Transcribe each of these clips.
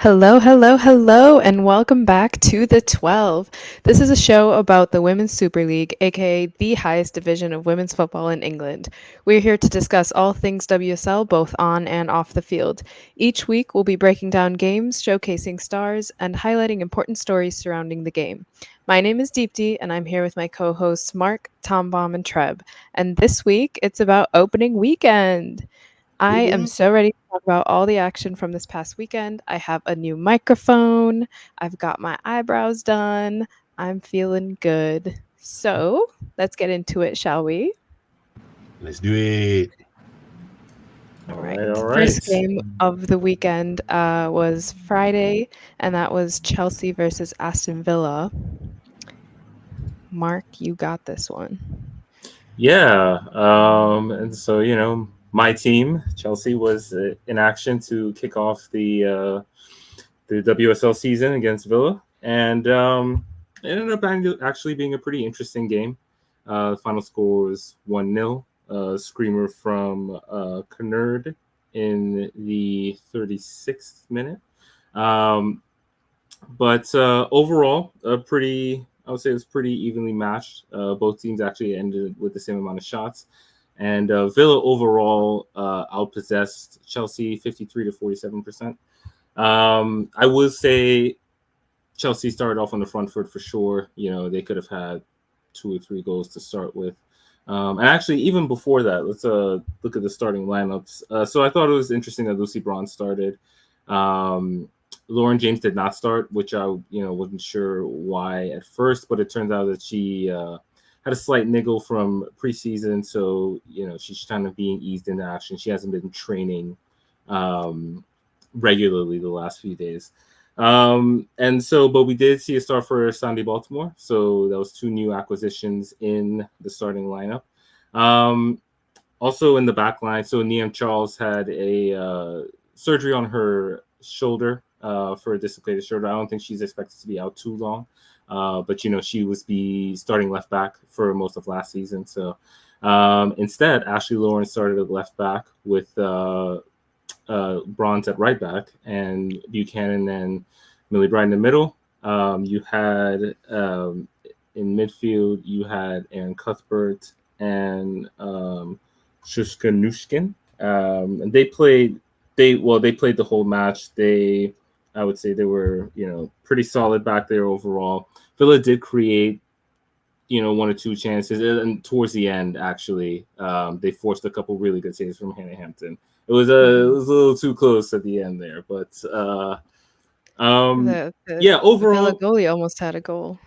Hello, hello, hello, and welcome back to the 12. This is a show about the Women's Super League, aka the highest division of women's football in England. We're here to discuss all things WSL, both on and off the field. Each week, we'll be breaking down games, showcasing stars, and highlighting important stories surrounding the game. My name is Deepti, and I'm here with my co hosts Marc, Thom Bomb, and Treb. And this week, it's about opening weekend. I am Woo-woo. so ready to talk about all the action from this past weekend. I have a new microphone. I've got my eyebrows done. I'm feeling good. So let's get into it, shall we? Let's do it. All All right. right, all First right. game of the weekend was Friday, and that was Chelsea versus Aston Villa. Marc, you got this one. Yeah. And so my team, Chelsea, was in action to kick off the WSL season against Villa, and it ended up actually being a pretty interesting game. The final score was 1-0. Screamer from Kennard in the 36th minute. Um, But overall, I would say it was pretty evenly matched. Both teams actually ended with the same amount of shots. And Villa overall outpossessed Chelsea 53 to 47%. I would say Chelsea started off on the front foot for sure. They could have had 2 or 3 goals to start with. And actually, even before that, let's look at the starting lineups. So I thought it was interesting that Lucy Braun started. Um, Lauren James did not start, which I wasn't sure why at first, but it turns out that she had a slight niggle from preseason, so she's kind of being eased into action. She hasn't been training um, regularly the last few days. But we did see a start for Sandy Baltimore. So that was 2 new acquisitions in the starting lineup. Um, Also in the back line, so Niam Charles had a surgery on her shoulder for a dislocated shoulder. I don't think she's expected to be out too long. But she was the starting left back for most of last season. So instead, Ashley Lawrence started at left back with Bronze at right back, and Buchanan and Millie Bright in the middle. You had in midfield, you had Aaron Cuthbert and Shushka Nushkin. And they played the whole match. I would say they were pretty solid back there overall. Villa did create 1 or 2 chances, and towards the end, actually, they forced a couple really good saves from Hannah Hampton. It was a little too close at the end there, but The, the, yeah, the Villa overall, goalie almost had a goal.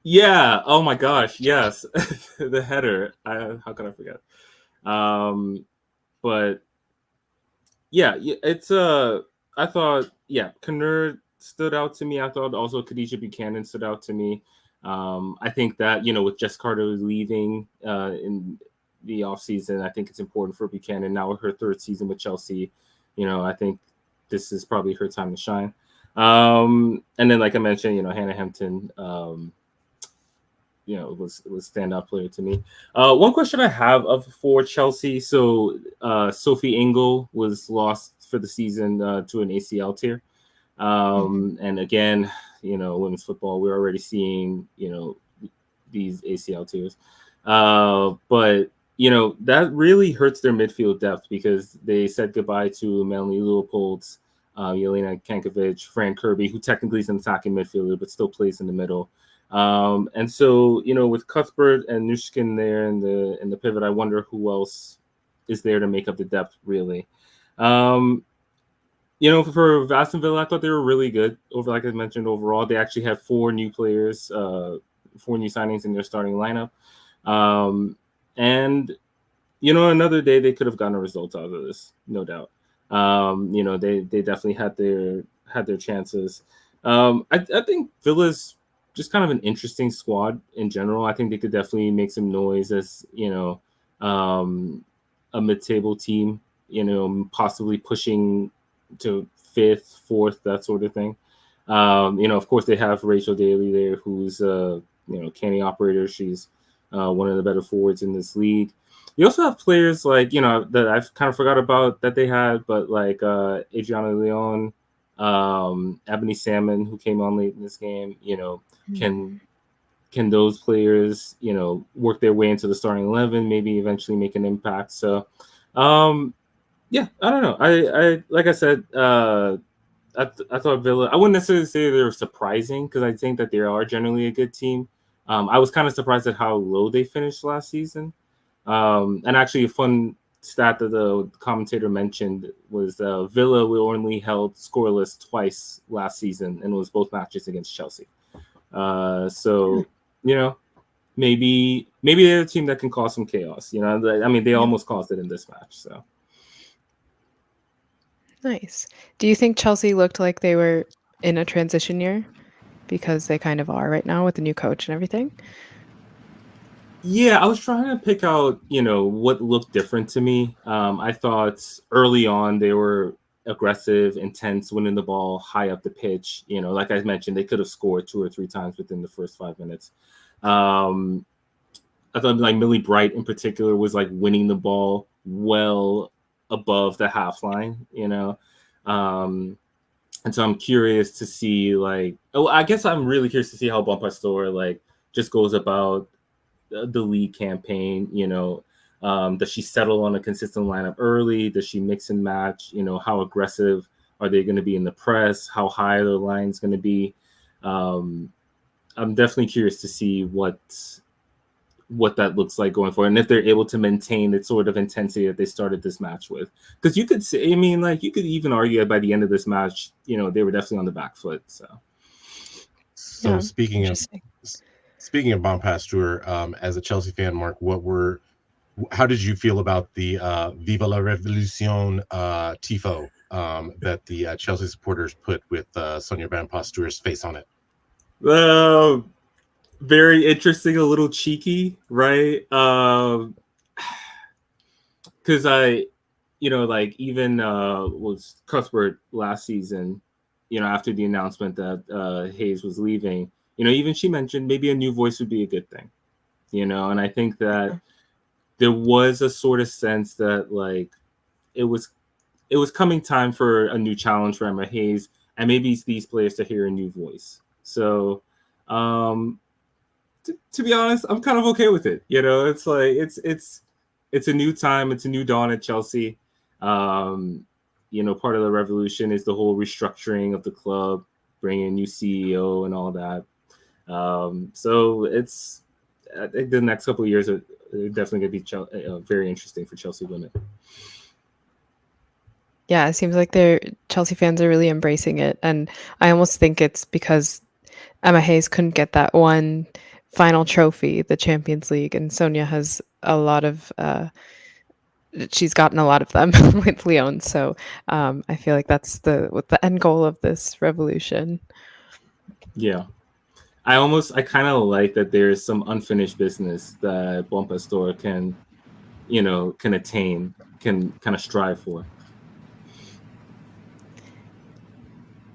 yeah. Oh my gosh, yes, the header. How could I forget? Um, but yeah, it's I thought Kennard stood out to me. I thought also Khadijah Buchanan stood out to me. I think that with Jess Carter leaving in the offseason, I think it's important for Buchanan now with her 3rd season with Chelsea. I think this is probably her time to shine. And then, like I mentioned, Hannah Hampton, was standout player to me. One question I have for Chelsea. So Sophie Engel was lost for the season to an ACL tear. Mhm. And again, women's football, we're already seeing these ACL tears. But that really hurts their midfield depth because they said goodbye to Melanie Leopold, Yelena Kankovic, Fran Kirby, who technically is an attacking midfielder but still plays in the middle. And so, with Cuthbert and Nushkin there in the pivot, I wonder who else is there to make up the depth really. Um, for Aston Villa, I thought they were really good. Like I mentioned, overall, they actually had 4 new players, 4 new signings in their starting lineup. Um, and another day they could have gotten a result out of this, no doubt. They definitely had their chances. I think Villa's just kind of an interesting squad in general. I think they could definitely make some noise as um, a mid-table team. Possibly pushing to 5th, 4th, that sort of thing. Of course, they have Rachel Daly there, who's canny operator. She's one of the better forwards in this league. You also have players like that I've kind of forgot about that they had, but like Adriana Leon, Ebony Salmon, who came on late in this game, can those players, work their way into the starting 11, maybe eventually make an impact? So, yeah, I don't know. I like I said, I thought Villa. I wouldn't necessarily say they were surprising because I think that they are generally a good team. I was kind of surprised at how low they finished last season. And actually, a fun stat that the commentator mentioned was Villa were only held scoreless twice last season, and it was both matches against Chelsea. So maybe they're a team that can cause some chaos. I mean, they almost caused it in this match. So. Nice. Do you think Chelsea looked like they were in a transition year? Because they kind of are right now with the new coach and everything. Yeah, I was trying to pick out, what looked different to me. I thought early on they were aggressive, intense, winning the ball high up the pitch. Like I mentioned, they could have scored 2 or 3 times within the first 5 minutes. I thought like Millie Bright in particular was like winning the ball well above the half line, and so I'm curious to see I guess I'm really curious to see how Bompastor just goes about the league campaign. Does she settle on a consistent lineup early? Does she mix and match? How aggressive are they going to be in the press? How high the line's going to be? I'm definitely curious to see what that looks like going forward, and if they're able to maintain the sort of intensity that they started this match with. Because you could say, you could even argue that by the end of this match, they were definitely on the back foot. So Yeah, speaking of Bompastor, as a Chelsea fan, Marc, how did you feel about the Viva la Revolution tifo that the Chelsea supporters put with Sonia Bompastor's face on it? Very interesting, a little cheeky, right? Because even was Cuthbert last season, after the announcement that Hayes was leaving, even she mentioned maybe a new voice would be a good thing, and I think that there was a sort of sense that it was coming time for a new challenge for Emma Hayes, and maybe it's these players to hear a new voice. So, to be honest, I'm kind of okay with it. It's like it's a new time, it's a new dawn at Chelsea. Part of the revolution is the whole restructuring of the club, bringing a new CEO and all that. So I think the next couple of years are definitely going to be very interesting for Chelsea women. Yeah, it seems like Chelsea fans are really embracing it, and I almost think it's because Emma Hayes couldn't get that one final trophy, the Champions League, and Sonia has a lot of she's gotten a lot of them with Lyon. So I feel like that's the end goal of this revolution. Yeah. I kind of like that there's some unfinished business that Bompastor can attain, can kind of strive for.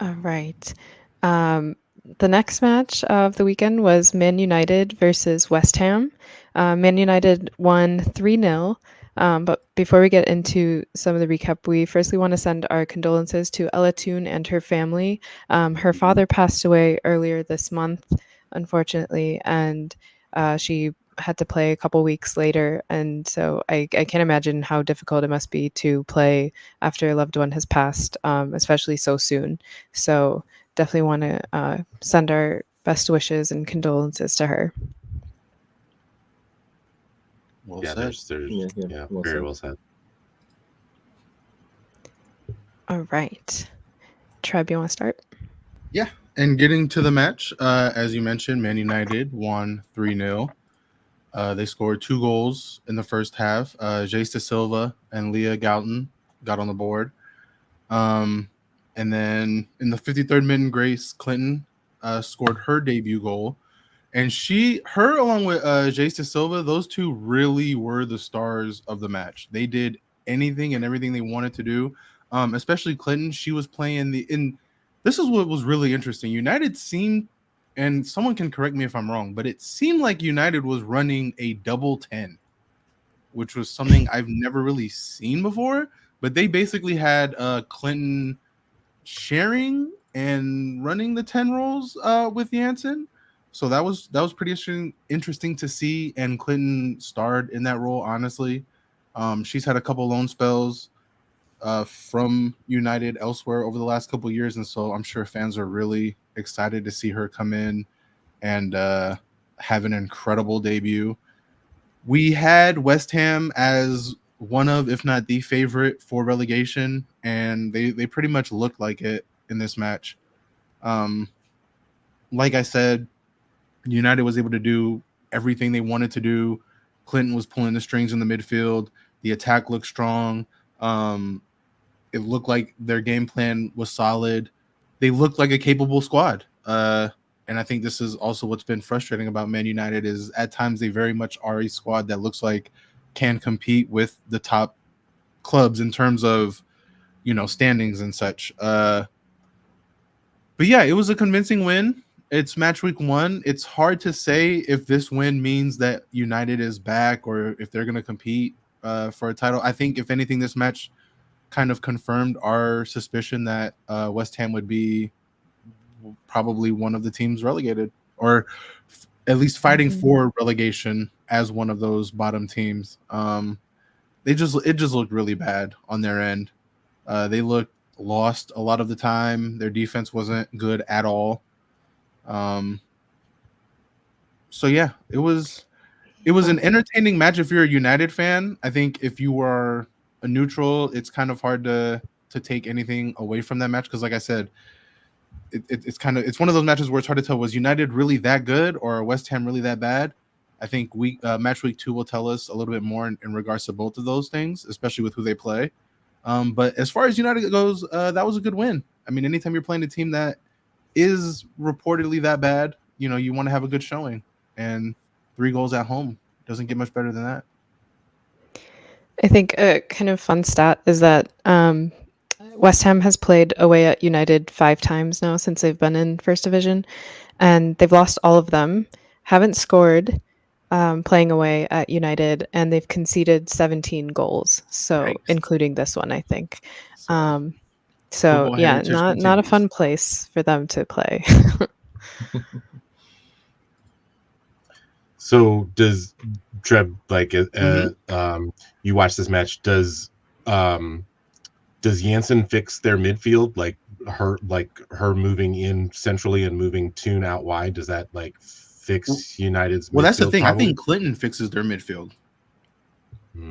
All right. The next match of the weekend was Man United versus West Ham. Man United won 3-0. But before we get into some of the recap, we firstly want to send our condolences to Ella Toon and her family. Her father passed away earlier this month, unfortunately, and she had to play a couple weeks later. And so I can't imagine how difficult it must be to play after a loved one has passed, especially so soon. So definitely want to send our best wishes and condolences to her. Well said. Very well said. All right. Treb, you want to start? Yeah, and getting to the match, as you mentioned, Man United won 3-0. They scored 2 goals in the first half. Jace Da Silva and Leah Galton got on the board. And then in the 53rd minute, Grace Clinton scored her debut goal. And her along with Jace Da Silva, those two really were the stars of the match. They did anything and everything they wanted to do. Especially Clinton. She was playing this is what was really interesting. United seemed, and someone can correct me if I'm wrong, but it seemed like United was running a double 10, which was something I've never really seen before. But they basically had Clinton sharing and running the 10 roles with Jansen. So that was pretty interesting to see. And Clinton starred in that role, honestly. She's had a couple loan spells from United elsewhere over the last couple of years, and so I'm sure fans are really excited to see her come in and have an incredible debut. We had West Ham as one of, if not the favorite for relegation, and they pretty much looked like it in this match. Like I said, United was able to do everything they wanted to do. Clinton was pulling the strings in the midfield. The attack looked strong. It looked like their game plan was solid. They looked like a capable squad. And I think this is also what's been frustrating about Man United is at times they very much are a squad that looks like can compete with the top clubs in terms of, standings and such. But yeah, it was a convincing win. It's match week 1. It's hard to say if this win means that United is back or if they're going to compete for a title. I think if anything, this match kind of confirmed our suspicion that West Ham would be probably one of the teams relegated, or at least fighting for relegation as one of those bottom teams. It just looked really bad on their end. They looked lost a lot of the time. Their defense wasn't good at all. So yeah, it was an entertaining match if you're a United fan. I think if you are a neutral, it's kind of hard to take anything away from that match because, like I said, it's one of those matches where it's hard to tell, was United really that good or West Ham really that bad? I think match week 2 will tell us a little bit more in regards to both of those things, especially with who they play. But as far as United goes, that was a good win. I mean, anytime you're playing a team that is reportedly that bad, you want to have a good showing, and 3 goals at home doesn't get much better than that. I think a kind of fun stat is that West Ham has played away at United 5 times now since they've been in First Division, and they've lost all of them, haven't scored playing away at United, and they've conceded 17 goals, so Yikes. including this one, I think. So Football yeah, heritage not a continues. fun place for them to play. So does Treb, like you watch this match, does Jansen fix their midfield, like her moving in centrally and moving Toon out wide? Does that fix United's midfield? That's the thing. problem? I think Clinton fixes their midfield.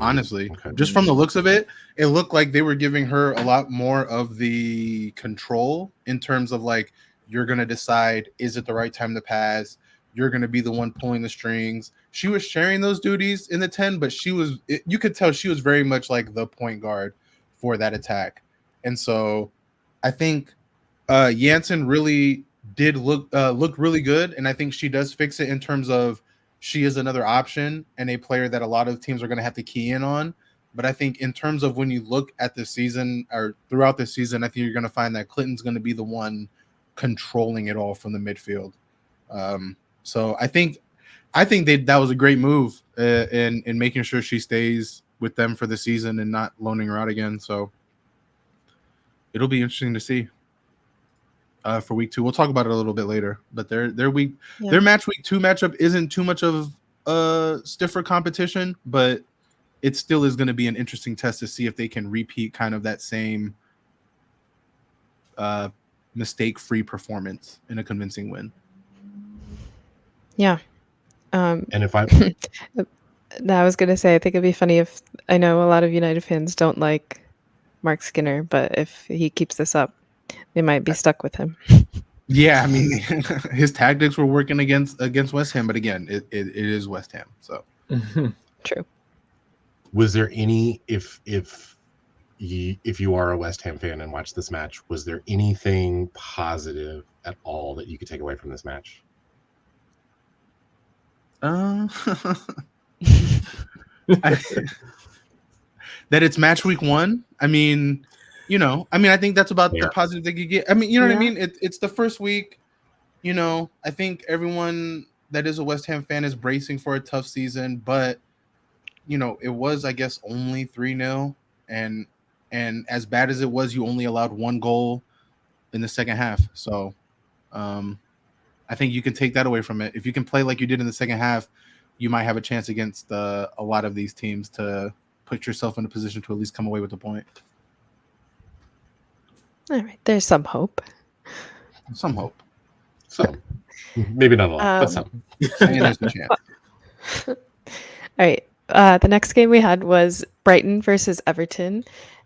Honestly, okay. just from the looks of it, it looked like they were giving her a lot more of the control in terms of you're going to decide, is it the right time to pass? You're going to be the one pulling the strings. She was sharing those duties in the 10, but you could tell she was very much like the point guard for that attack. And so I think Jansen really did look really good. And I think she does fix it in terms of she is another option and a player that a lot of teams are going to have to key in on. But I think in terms of when you look at the season or throughout the season, I think you're going to find that Clinton's going to be the one controlling it all from the midfield. So I think that was a great move in making sure she stays with them for the season and not loaning her out again. So it'll be interesting to see for week 2. We'll talk about it a little bit later, but their match week 2 matchup isn't too much of a stiffer competition, but it still is going to be an interesting test to see if they can repeat kind of that same mistake-free performance in a convincing win. Yeah. And if I was going to say, I think it'd be funny if, I know a lot of United fans don't like Marc Skinner, but if he keeps this up, they might be stuck with him. Yeah, I mean, his tactics were working against West Ham, but again, it is West Ham, so True. Was there any, if you are a West Ham fan and watch this match, was there anything positive at all that you could take away from this match? That it's match week 1. I mean, I think that's about the positive that you get. I mean, you know what I mean? It's the first week. I think everyone that is a West Ham fan is bracing for a tough season, but it was, I guess, only 3-0, and as bad as it was, you only allowed 1 goal. in the second half. So I think you can take that away from it. If you can play like you did in the second half, you might have a chance against a lot of these teams to put yourself in a position to at least come away with a point. All right, there's some hope. Some hope. So maybe not a lot, but Um, some. Saying there's a chance. All right. The next game we had was Brighton versus Everton.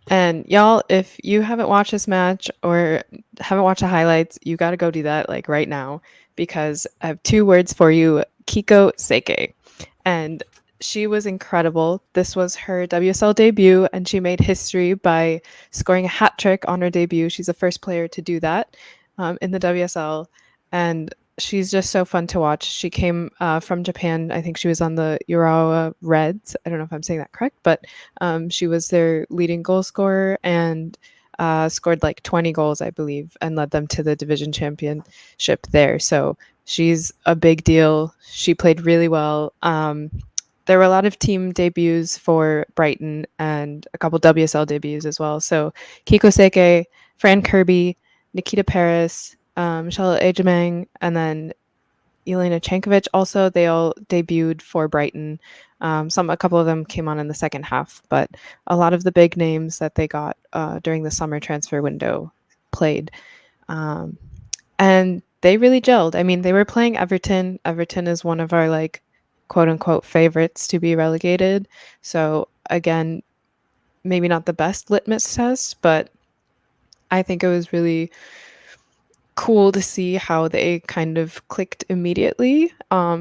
And y'all, if you haven't watched this match or haven't watched the highlights, you got to go do that like right now because I have two words for you, Kiko Seke. And she was incredible. This was her WSL debut, and she made history by scoring a hat trick on her debut. She's the first player to do that in the WSL. And she's just so fun to watch. She came from Japan. I think she was on the Urawa Reds. I don't know if I'm saying that correct, but she was their leading goal scorer and scored like 20 goals, I believe, and led them to the division championship there. So she's a big deal. She played really well. There were a lot of team debuts for Brighton and a couple WSL debuts as well. So Kiko Seke, Fran Kirby, Nikita Paris, Michelle Ejimang, and then Elena Chankovic. Also, they all debuted for Brighton. A couple of them came on in the second half, but a lot of the big names that they got during the summer transfer window played, and they really gelled. I mean, they were playing Everton. Everton is one of our like quote unquote favorites to be relegated. So again, maybe not the best litmus test, but I think it was really cool to see how they kind of clicked immediately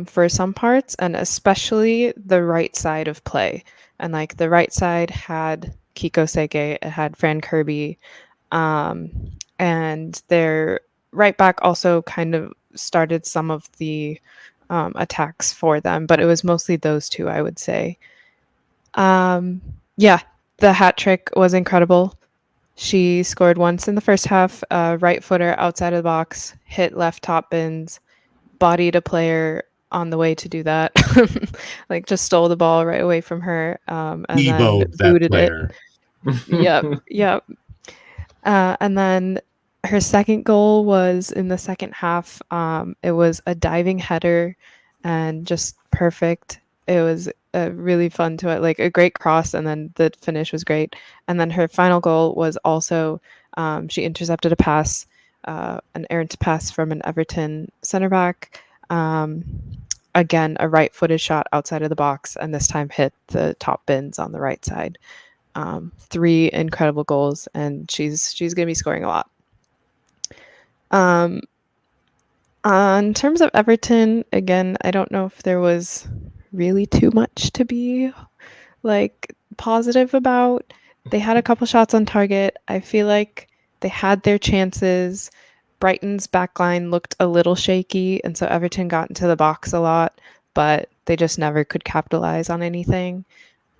for some parts, and especially the right side of play. And like the right side had Kiko Seke, it had Fran Kirby, and their right back also kind of started some of the attacks for them, but it was mostly those two, I would say. Yeah, the hat trick was incredible. She scored once in the first half, right footer outside of the box, hit left top bins, bodied a player on the way to do that. Like just stole the ball right away from her, and then Evoed that booted it. player. Yep. And then her second goal was in the second half. It was a diving header and just perfect. It was really fun to it, like a great cross, and then the finish was great. And then her final goal was also she intercepted a pass, an errant pass from an Everton center back. Again, a right-footed shot outside of the box, and this time hit the top bins on the right side. Three incredible goals, and she's going to be scoring a lot. In terms of Everton, again, I don't know if there was really too much to be like positive about. They had a couple shots on target. I feel like they had their chances. Brighton's backline looked a little shaky, and so Everton got into the box a lot, but they just never could capitalize on anything.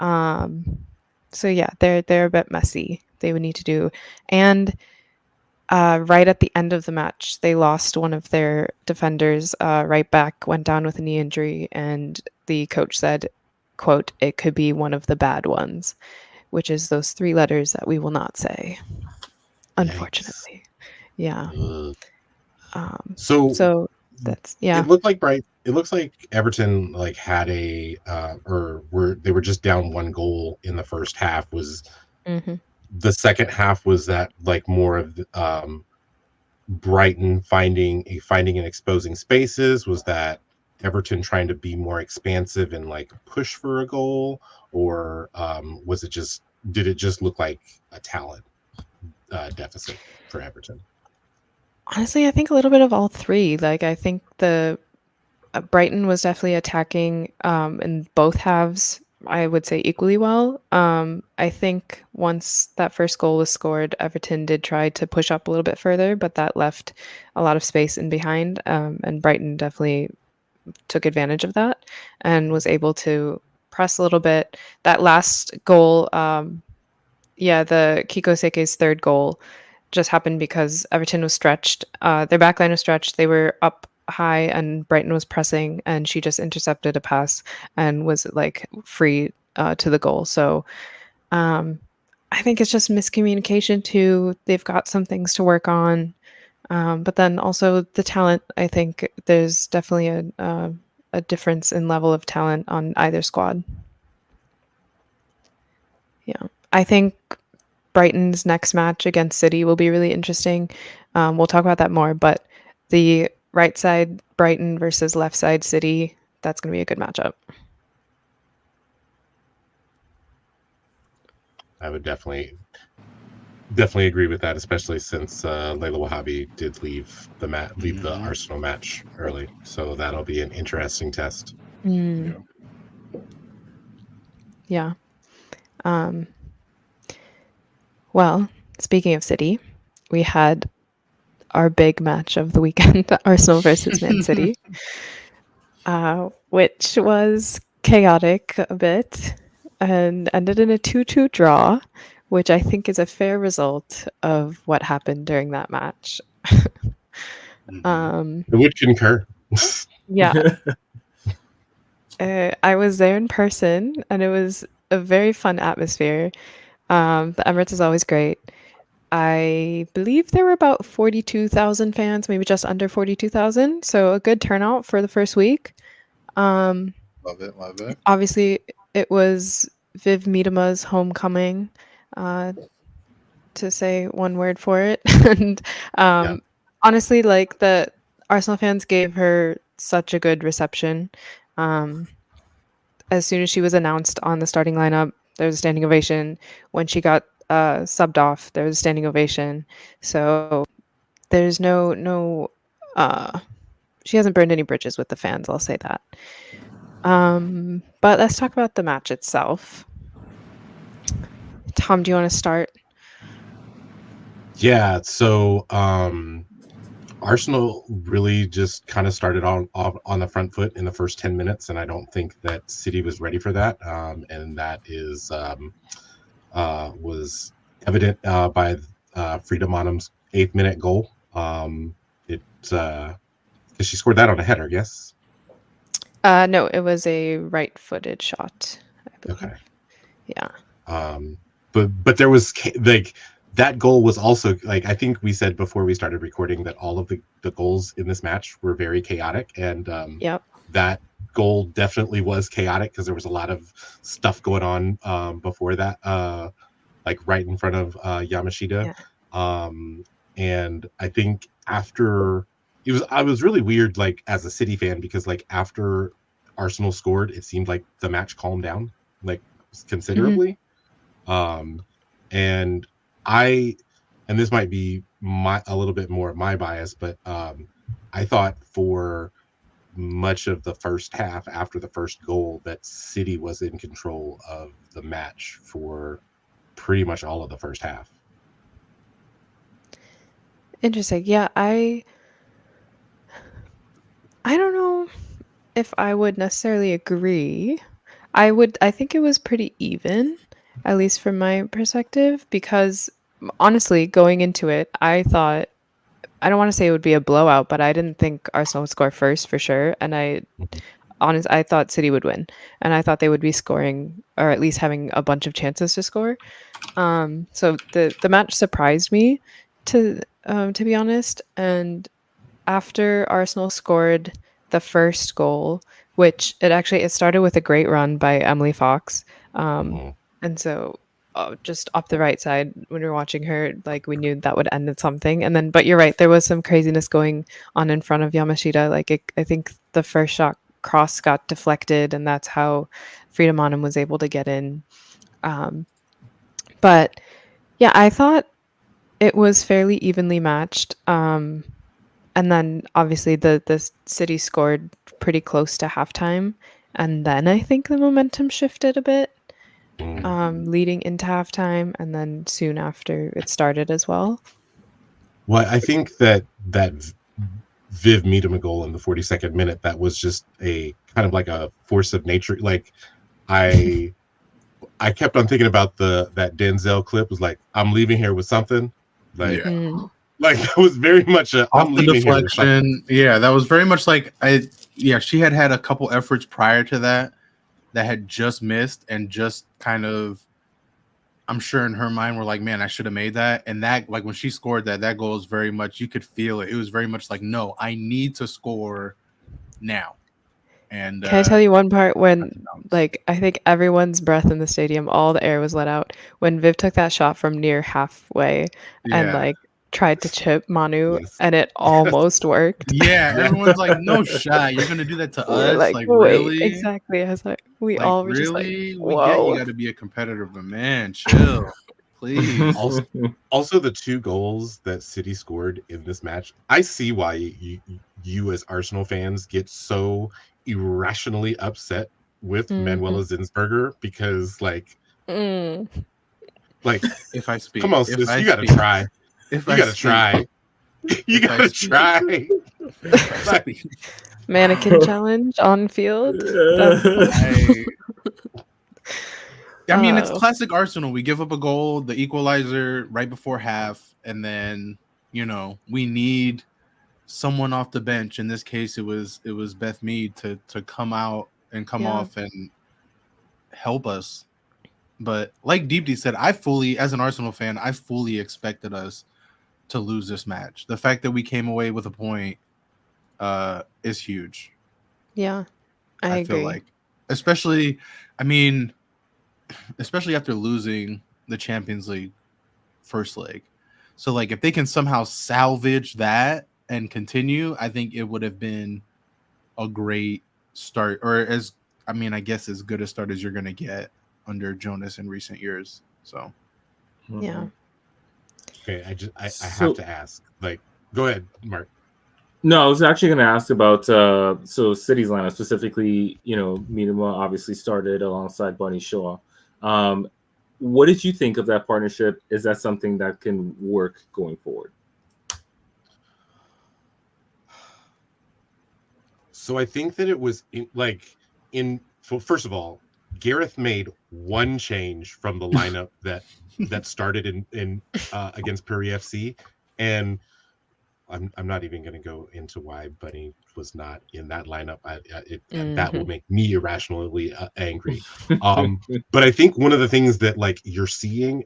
So yeah, they're a bit messy. They would need to do, and right at the end of the match, they lost one of their defenders. Right back went down with a knee injury, and the coach said, "quote It could be one of the bad ones," which is those three letters that we will not say, unfortunately. Yeah. So that's It looked like it looks like Everton like had a they were just down one goal in the first half. Was the second half, was that like more of Brighton finding and exposing spaces? Was that Everton trying to be more expansive and like push for a goal, or did it just look like a talent deficit for Everton? Honestly, I think a little bit of all three. Like, I think the Brighton was definitely attacking in both halves, I would say, equally well. I think once that first goal was scored, Everton did try to push up a little bit further, but that left a lot of space in behind. And Brighton definitely took advantage of that and was able to press a little bit. That last goal, the Kiko Seke's third goal, just happened because Everton was stretched. Their backline was stretched. They were up high, and Brighton was pressing, and she just intercepted a pass and was like free to the goal. So I think it's just miscommunication too. They've got some things to work on. But then also the talent, I think there's definitely a difference in level of talent on either squad. Yeah. I think Brighton's next match against City will be really interesting. We'll talk about that more, but the right side Brighton versus left side City, that's going to be a good matchup. I would definitely agree with that, especially since Layla Wahhabi did leave the Arsenal match early, so that'll be an interesting test. Yeah. Well, speaking of City, we had our big match of the weekend, Arsenal versus Man City, which was chaotic a bit and ended in a 2-2 draw, which I think is a fair result of what happened during that match. I would concur. Yeah. I was there in person, and it was a very fun atmosphere. The Emirates is always great. I believe there were about 42,000 fans, maybe just under 42,000. So a good turnout for the first week. Love it. Obviously, it was Viv Miedema's homecoming, to say one word for it. And honestly, like the Arsenal fans gave her such a good reception. As soon as she was announced on the starting lineup, there was a standing ovation. When she got subbed off, there was a standing ovation. So there's no she hasn't burned any bridges with the fans, I'll say that. But let's talk about the match itself. Tom, do you want to start? Yeah, so Arsenal really just kind of started on the front foot in the first 10 minutes, and I don't think that City was ready for that. And that is was evident by Frida Monum's 8th-minute goal. Because she scored that on a header, yes? No, it was a right-footed shot, I believe. Okay. Yeah. But there was like that goal was also like, I think we said before we started recording that all of the goals in this match were very chaotic, and that goal definitely was chaotic because there was a lot of stuff going on before that, like right in front of Yamashita. And I think after I was really weird, like as a City fan, because like after Arsenal scored, it seemed like the match calmed down like considerably. And this might be a little bit more of my bias, but I thought for much of the first half after the first goal that City was in control of the match for pretty much all of the first half. Interesting. Yeah, I don't know if I would necessarily agree. I think it was pretty even, at least from my perspective, because honestly, going into it, I thought, I don't want to say it would be a blowout, but I didn't think Arsenal would score first for sure. And I thought City would win, and I thought they would be scoring, or at least having a bunch of chances to score. So the match surprised me, to be honest. And after Arsenal scored the first goal, which it started with a great run by Emily Fox, and so just up the right side when we were watching her, like we knew that would end in something. And then, but you're right, there was some craziness going on in front of Yamashita. Like I think the first shot cross got deflected, and that's how Frida Monum was able to get in. But yeah, I thought it was fairly evenly matched. And then obviously the City scored pretty close to halftime, and then I think the momentum shifted a bit, leading into halftime, and then soon after it started as well. Well, I think that Viv Miedema goal in the 42nd minute, that was just a kind of like a force of nature. Like I kept on thinking about that Denzel clip, was like, I'm leaving here with something. Like like that was very much I'm leaving deflection. Yeah, that was very much like she had a couple efforts prior to that had just missed and just kind of I'm sure in her mind, we're like, man, I should have made that. And that, like, when she scored that goal was very much, you could feel it. It was very much like, no, I need to score now. And Can I tell you one part when, bounce. I think everyone's breath in the stadium, all the air was let out when Viv took that shot from near halfway and Yeah. tried to chip Manu, Yes. and it almost worked. Yeah, Yeah. everyone's like, no shot. You're gonna do that to We're us? like, Like, wait, really? exactly. I was like, we Like, all were just like, really? We get you whoa. got to be a competitor, but man, chill, please. Also, the 2 goals that City scored in this match, I see why you as Arsenal fans get so irrationally upset with Manuela Zinsberger, because Mm. If I speak, come on, if sis, I you gotta speak, try. if You I gotta speak, try. You if I gotta speak, try. if I Like, speak. Mannequin challenge on field. That's I mean, it's oh, classic Arsenal. We give up a goal, the equalizer right before half, and then we need someone off the bench. In this case, it was Beth Mead to come out and come yeah. off and help us. But like Deepti said, as an Arsenal fan, I fully expected us to lose this match. The fact that we came away with a point is huge. Yeah. I I feel agree. like, especially, I mean, especially after losing the Champions League first leg. So like if they can somehow salvage that and continue, I think it would have been a great start, or I guess as good a start as you're gonna get under Jonas in recent years. So Yeah. okay, I have So to ask. Go ahead, Mark. no, I was actually going to ask about so City's lineup specifically. Minima obviously started alongside Bunny Shaw. Um, what did you think of that partnership? Is that something that can work going forward? So I think that it was first of all, Gareth made one change from the lineup that started in against Puri FC, and I'm not even going to go into why Bunny was not in that lineup. That will make me irrationally angry. But I think one of the things that you're seeing,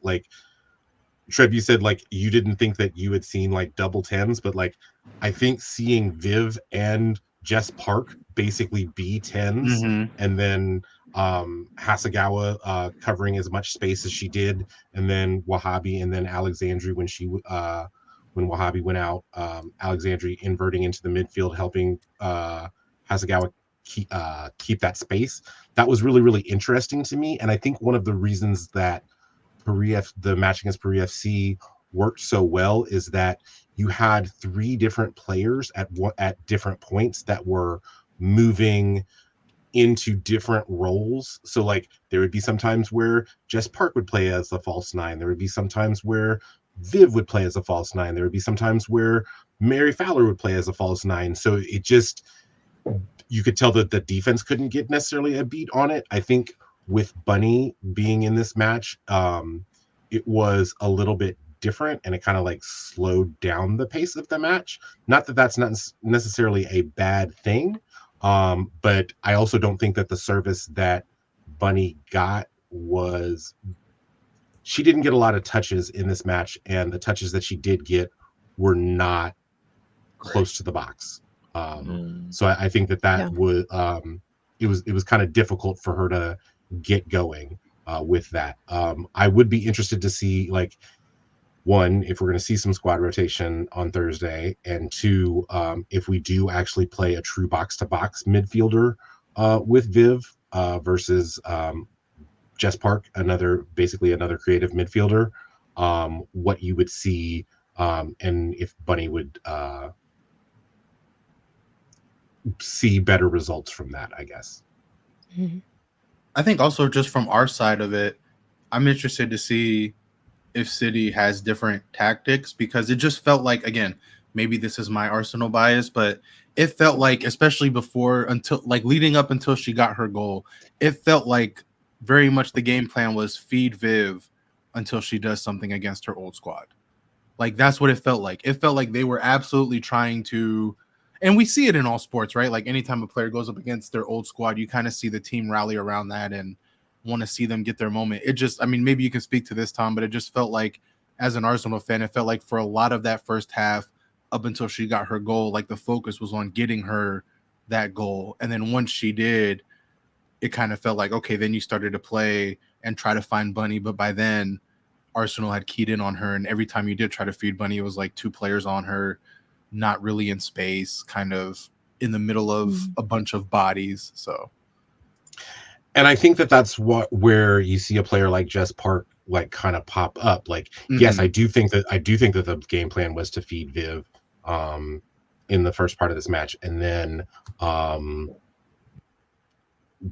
Treb, you said you didn't think that you had seen double tens, but I think seeing Viv and Jess Park basically be tens, and then Hasagawa covering as much space as she did, and then Wahhabi, and then Alexandri when Wahhabi went out, Alexandri inverting into the midfield, helping Hasagawa keep that space. That was really, really interesting to me, and I think one of the reasons that the match against Puri FC worked so well is that you had 3 different players at different points that were moving into different roles. So there would be some times where Jess Park would play as a false 9. There would be some times where Viv would play as a false 9. There would be some times where Mary Fowler would play as a false 9. So you could tell that the defense couldn't get necessarily a beat on it. I think with Bunny being in this match, it was a little bit different, and it kind of slowed down the pace of the match. Not that that's not necessarily a bad thing, but I also don't think that the service that Bunny got she didn't get a lot of touches in this match, and the touches that she did get were not close to the box. So I think that would it was kind of difficult for her to get going with that. I would be interested to see one, if we're going to see some squad rotation on Thursday, and 2, if we do actually play a true box-to-box midfielder with Viv versus Jess Park, basically another creative midfielder, what you would see, and if Bunny would see better results from that, I guess. I think also just from our side of it, I'm interested to see if City has different tactics, because it just felt like, again, maybe this is my Arsenal bias, but it felt like, especially leading up until she got her goal, it felt like very much the game plan was feed Viv until she does something against her old squad. That's what it felt like. It felt like they were absolutely trying to, and we see it in all sports, right? Anytime a player goes up against their old squad, you kind of see the team rally around that and want to see them get their moment. It just, I mean, maybe you can speak to this, Tom, but it just felt like, as an Arsenal fan, it felt like for a lot of that first half, up until she got her goal, like the focus was on getting her that goal. And then once she did, it kind of felt like, okay, then you started to play and try to find Bunny. But by then, Arsenal had keyed in on her. And every time you did try to feed Bunny, it was like 2 players on her, not really in space, kind of in the middle of a bunch of bodies. So, and I think that that's where you see a player like Jess Park like kind of pop up. Like, yes, I do think that the game plan was to feed Viv in the first part of this match, and then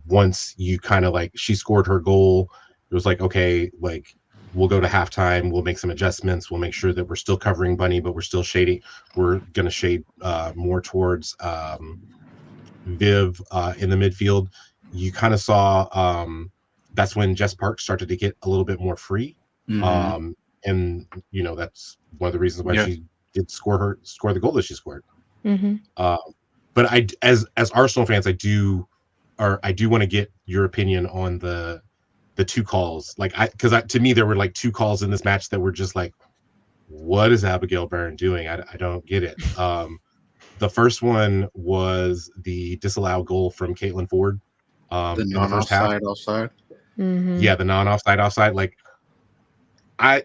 once you kind of like she scored her goal, it was like, okay, like we'll go to halftime, we'll make some adjustments, we'll make sure that we're still covering Bunny, but we're still shading. We're gonna shade more towards Viv in the midfield. You kind of saw that's when Jess Park started to get a little bit more free. And you know, that's one of the reasons why she did score the goal that she scored. But I, as Arsenal fans, I do want to get your opinion on the 2 calls. Like, because to me there were like 2 calls in this match that were just like, what is Abigail Byrne doing? I don't get it. The first one was the disallowed goal from Caitlin Ford. the In the first half. offside. Yeah, the offside. Like, I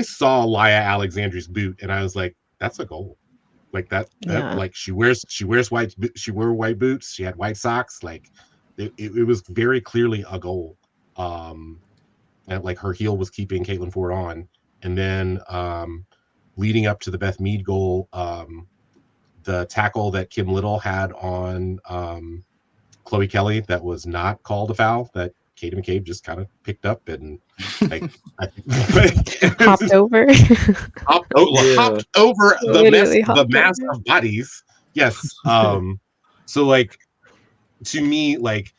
saw Laya Alexandria's boot, and I was like, that's a goal. Like that like she wore white boots. She had white socks. Like it was very clearly a goal. And like her heel was keeping Caitlin Ford on. And then leading up to the Beth Mead goal, the tackle that Kim Little had on Chloe Kelly that was not called a foul, that Katie McCabe just kind of picked up and like hopped over hopped over the mass of bodies. Yes. So like, to me, like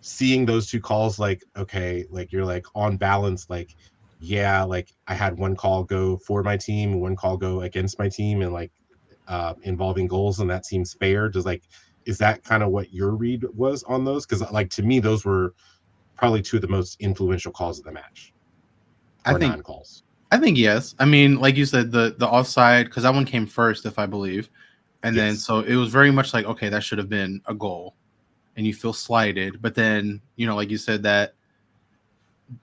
seeing those 2 calls, like, okay, like you're like on balance, like, yeah, like I had 1 call go for my team, 1 call go against my team, and like involving goals, and that seems fair. Is that kind of what your read was on those? Because like to me, those were probably 2 of the most influential calls of the match. I think non-calls. I think yes. I mean, like you said, the offside, because that one came first, if I believe, and then so it was very much like, okay, that should have been a goal, and you feel slighted. But then, you know, like you said, that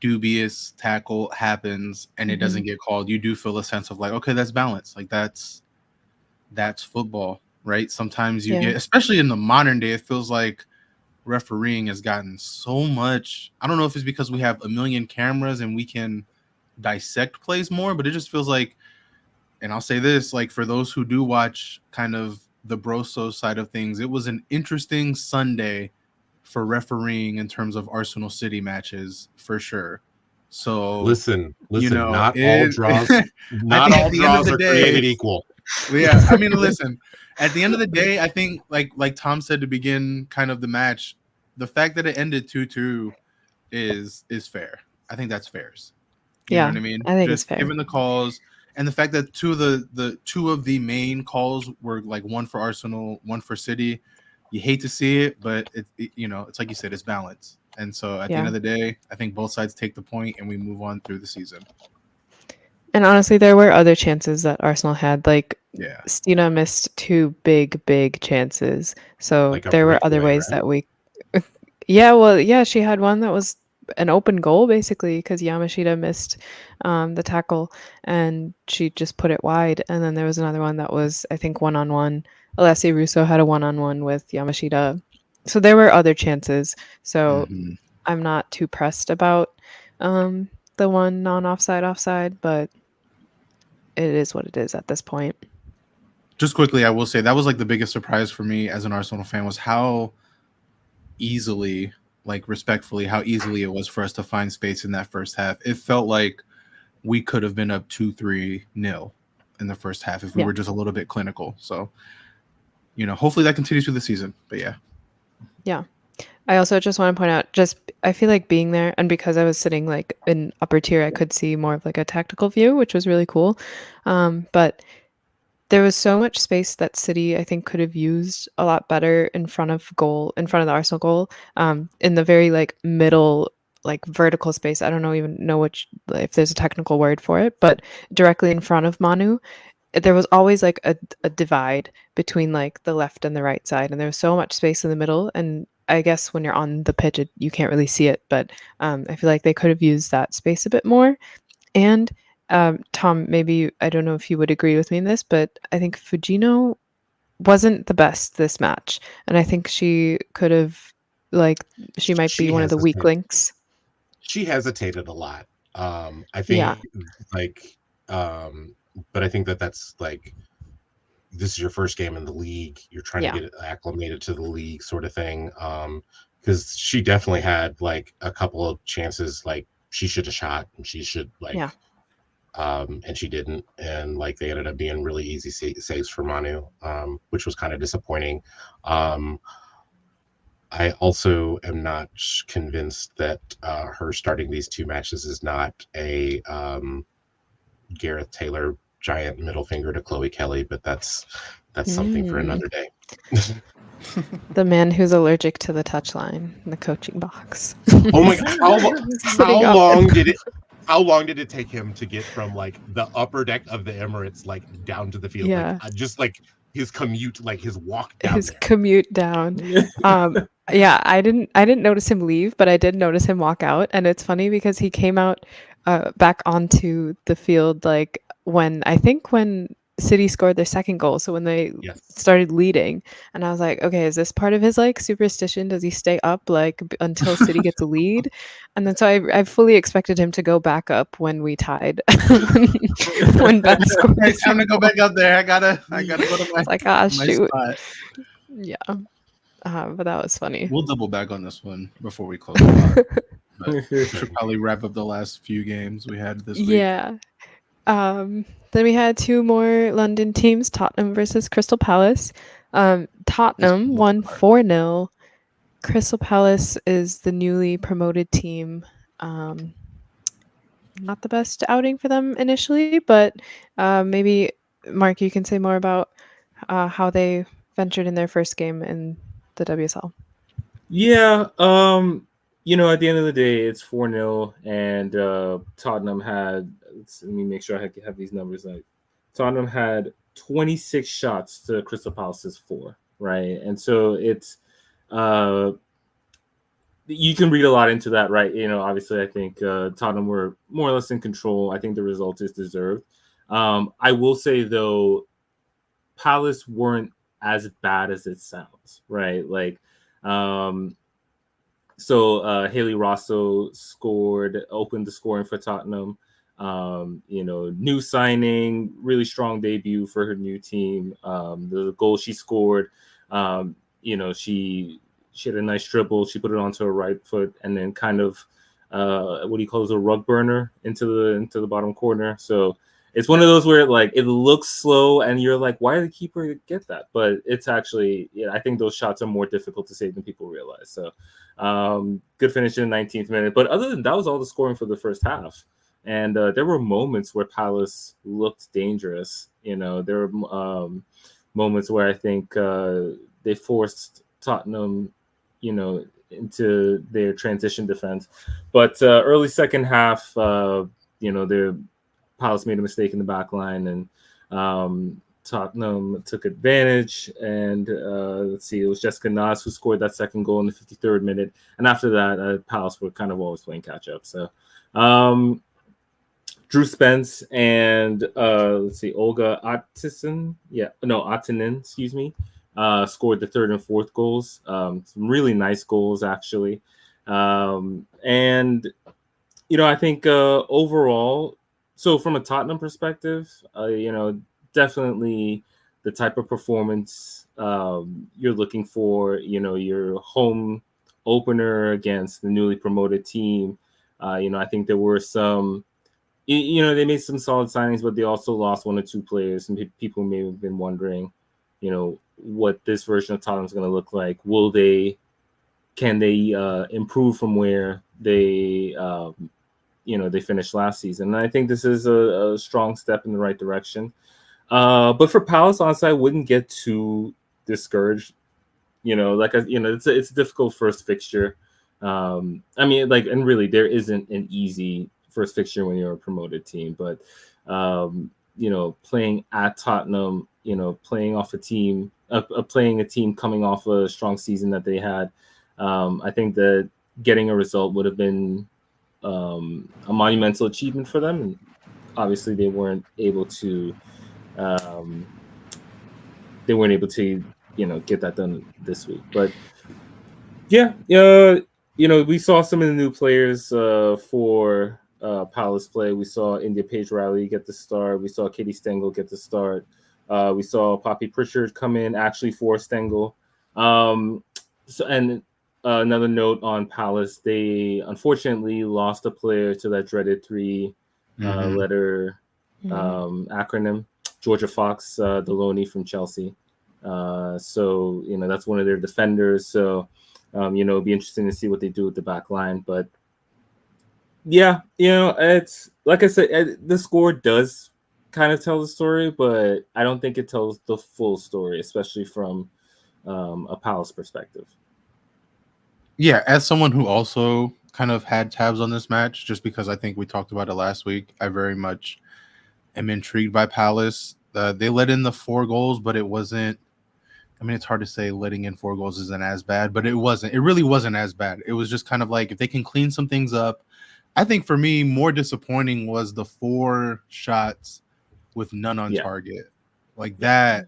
dubious tackle happens and it doesn't get called. You do feel a sense of like, okay, that's balance. Like that's football, right? Sometimes you get, especially in the modern day, it feels like refereeing has gotten so much. I don't know if it's because we have a million cameras and we can dissect plays more, but it just feels like, and I'll say this, like for those who do watch kind of the Broso side of things, it was an interesting Sunday for refereeing in terms of Arsenal City matches for sure. So listen, you know, not all draws are created equal. Yeah, I mean, listen, at the end of the day, I think like Tom said to begin kind of the match, the fact that it ended 2-2 is fair. I think that's fair. You know what I mean? I think just it's fair. Given the calls and the fact that 2 of the main calls were like 1 for Arsenal, 1 for City. You hate to see it, but you know, it's like you said, it's balance. And so at the end of the day, I think both sides take the point and we move on through the season. And honestly, there were other chances that Arsenal had. Like, Stina missed 2 big chances. So like there were other ways that we... she had one that was an open goal, basically, because Yamashita missed the tackle, and she just put it wide. And then there was another one that was, I think, 1-on-1. Alessia Russo had a 1-on-1 with Yamashita. So there were other chances. So I'm not too pressed about the one non-offside, but it is what it is at this point. Just quickly, I will say that was like the biggest surprise for me as an Arsenal fan was how easily, like respectfully, how easily it was for us to find space in that first half. It felt like we could have been up 2-3-0 in the first half if we were just a little bit clinical. So, you know, hopefully that continues through the season. But yeah. I also just want to point out, I feel like being there, and because I was sitting like in upper tier, I could see more of like a tactical view, which was really cool. But there was so much space that City, I think, could have used a lot better in front of the Arsenal goal, in the very like middle like vertical space. I don't even know if there's a technical word for it, but directly in front of Manu, there was always like a divide between like the left and the right side, and there was so much space in the middle. And I guess when you're on the pitch, you can't really see it, but I feel like they could have used that space a bit more. And Tom, maybe I don't know if you would agree with me in this, but I think Fujino wasn't the best this match, and I think she could have, like, she might be She one of the weak hesitated. links. She hesitated a lot. I Yeah. think like, but I think that's like, this is your first game in the league. You're trying Yeah. to get acclimated to the league, sort of thing. Because she definitely had like a couple of chances, like she should have shot, and she should like, Yeah. And she didn't, and like they ended up being really easy saves for Manu, which was kind of disappointing. I also am not convinced that her starting these two matches is not a Gareth Taylor giant middle finger to Chloe Kelly, but that's something for another day. The man who's allergic to the touchline in the coaching box. Oh my god! How long did it take him to get from like the upper deck of the Emirates like down to the field? Yeah. Like just like his commute, like his walk down His there. commute down. Yeah, I didn't notice him leave, but I did notice him walk out. And it's funny because he came out back onto the field like when City scored their second goal, so when they Yes. started leading, and I was like, okay, is this part of his like superstition? Does he stay up like until City gets a lead? And then so I fully expected him to go back up when we tied. when Ben scored. It's time to go back up there. I gotta go to my, It's like, my shoot. spot. Yeah. But that was funny. We'll double back on this one before we close the pod. But we should probably wrap up the last few games we had this week. Yeah. Then we had two more London teams, Tottenham versus Crystal Palace. Tottenham won 4-0. Crystal Palace is the newly promoted team. Not the best outing for them initially, but maybe, Marc, you can say more about how they ventured in their first game in the WSL. Yeah, at the end of the day, it's 4-0, and Tottenham had, let me make sure I have these numbers right. Tottenham had 26 shots to Crystal Palace's 4, right? And so it's, you can read a lot into that, right? Obviously, I think Tottenham were more or less in control. I think the result is deserved. I will say, though, Palace weren't as bad as it sounds, right? Like, so Haley Rosso opened the scoring for Tottenham. New signing, really strong debut for her new team. The goal she scored, she had a nice dribble. She put it onto her right foot and then kind of what do you call it, a rug burner into the bottom corner. So it's one of those where like it looks slow and you're like, why did the keeper get that? But it's actually, I think those shots are more difficult to save than people realize. So good finish in the 19th minute. But other than that, was all the scoring for the first half. And there were moments where Palace looked dangerous. There were moments where I think they forced Tottenham, into their transition defense. But early second half, their Palace made a mistake in the back line, and Tottenham took advantage. And let's see, it was Jessica Nas who scored that second goal in the 53rd minute. And after that, Palace were kind of always playing catch up. So Drew Spence and Olga Ottinen, excuse me, scored the third and fourth goals. Some really nice goals, actually. And I think overall, so from a Tottenham perspective, definitely the type of performance you're looking for, your home opener against the newly promoted team. I think there were some, they made some solid signings, but they also lost one or two players, and people may have been wondering, what this version of Tottenham is going to look like. Can they improve from where they they finished last season? And I think this is a strong step in the right direction. But for Palace, honestly, I wouldn't get too discouraged. It's a difficult first fixture. I mean, like, and really, there isn't an easy first fixture when you're a promoted team, but playing at Tottenham, playing off a team, playing a team coming off a strong season that they had, I think that getting a result would have been a monumental achievement for them. And obviously, they weren't able to. Get that done this week, but yeah, we saw some of the new players for Palace play. We saw India Page Riley get the start. We saw Katie Stengel get the start. We saw Poppy Pritchard come in actually for Stengel. Another note on Palace, they unfortunately lost a player to that dreaded three-letter acronym, Georgia Fox, Deloney from Chelsea. So that's one of their defenders. So it'd be interesting to see what they do with the back line. But yeah, it's like I said, the score does kind of tell the story, but I don't think it tells the full story, especially from a Palace perspective. Yeah, as someone who also kind of had tabs on this match, just because I think we talked about it last week, I very much am intrigued by Palace. They let in the 4 goals, but it wasn't. I mean, it's hard to say letting in 4 goals isn't as bad, but it wasn't. It really wasn't as bad. It was just kind of like if they can clean some things up. I think for me, more disappointing was the 4 shots with none on target. Like that,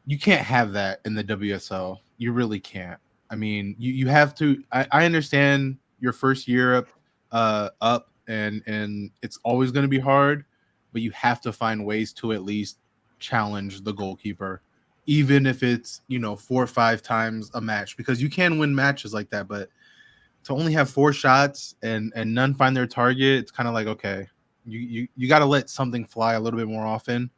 you can't have that in the WSL. You really can't. I mean, you have to. I understand your first year up, and it's always going to be hard, but you have to find ways to at least challenge the goalkeeper, even if it's 4 or 5 times a match, because you can win matches like that. But to only have 4 shots and none find their target, it's kind of like, okay, you got to let something fly a little bit more often.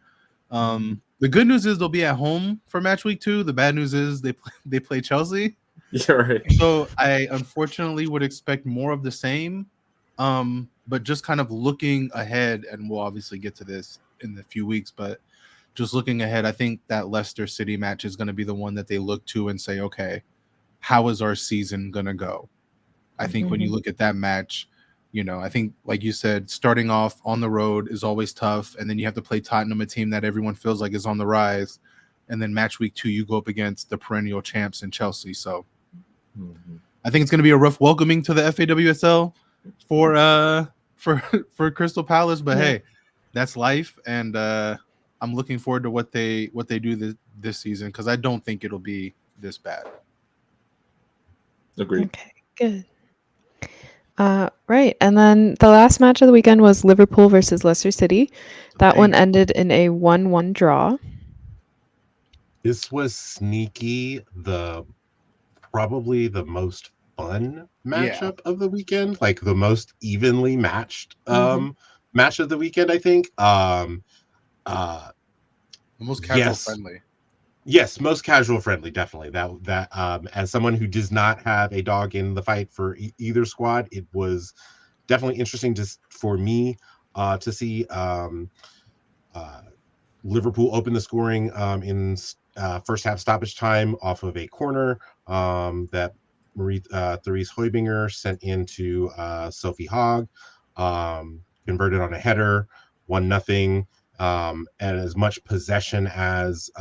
The good news is they'll be at home for match week 2. The bad news is they play Chelsea. Yeah, right. So I unfortunately would expect more of the same. But just kind of looking ahead, and we'll obviously get to this in a few weeks, but just looking ahead, I think that Leicester City match is going to be the one that they look to and say, okay, how is our season going to go? I think when you look at that match, I think, like you said, starting off on the road is always tough. And then you have to play Tottenham, a team that everyone feels like is on the rise. And then match week 2, you go up against the perennial champs in Chelsea. So I think it's going to be a rough welcoming to the FAWSL for Crystal Palace. But hey, that's life. And I'm looking forward to what they do this season, because I don't think it'll be this bad. Agreed. Okay, good. Right. And then the last match of the weekend was Liverpool versus Leicester City. That one ended in a 1-1 draw. This was sneaky, probably the most fun matchup of the weekend, like the most evenly matched match of the weekend, I think. The most casual friendly. Yes, most casual friendly, definitely. That as someone who does not have a dog in the fight for either squad, it was definitely interesting for me to see Liverpool open the scoring in first half stoppage time off of a corner that Therese Heubinger sent into Sophie Hogg, converted on a header, 1-0, and as much possession as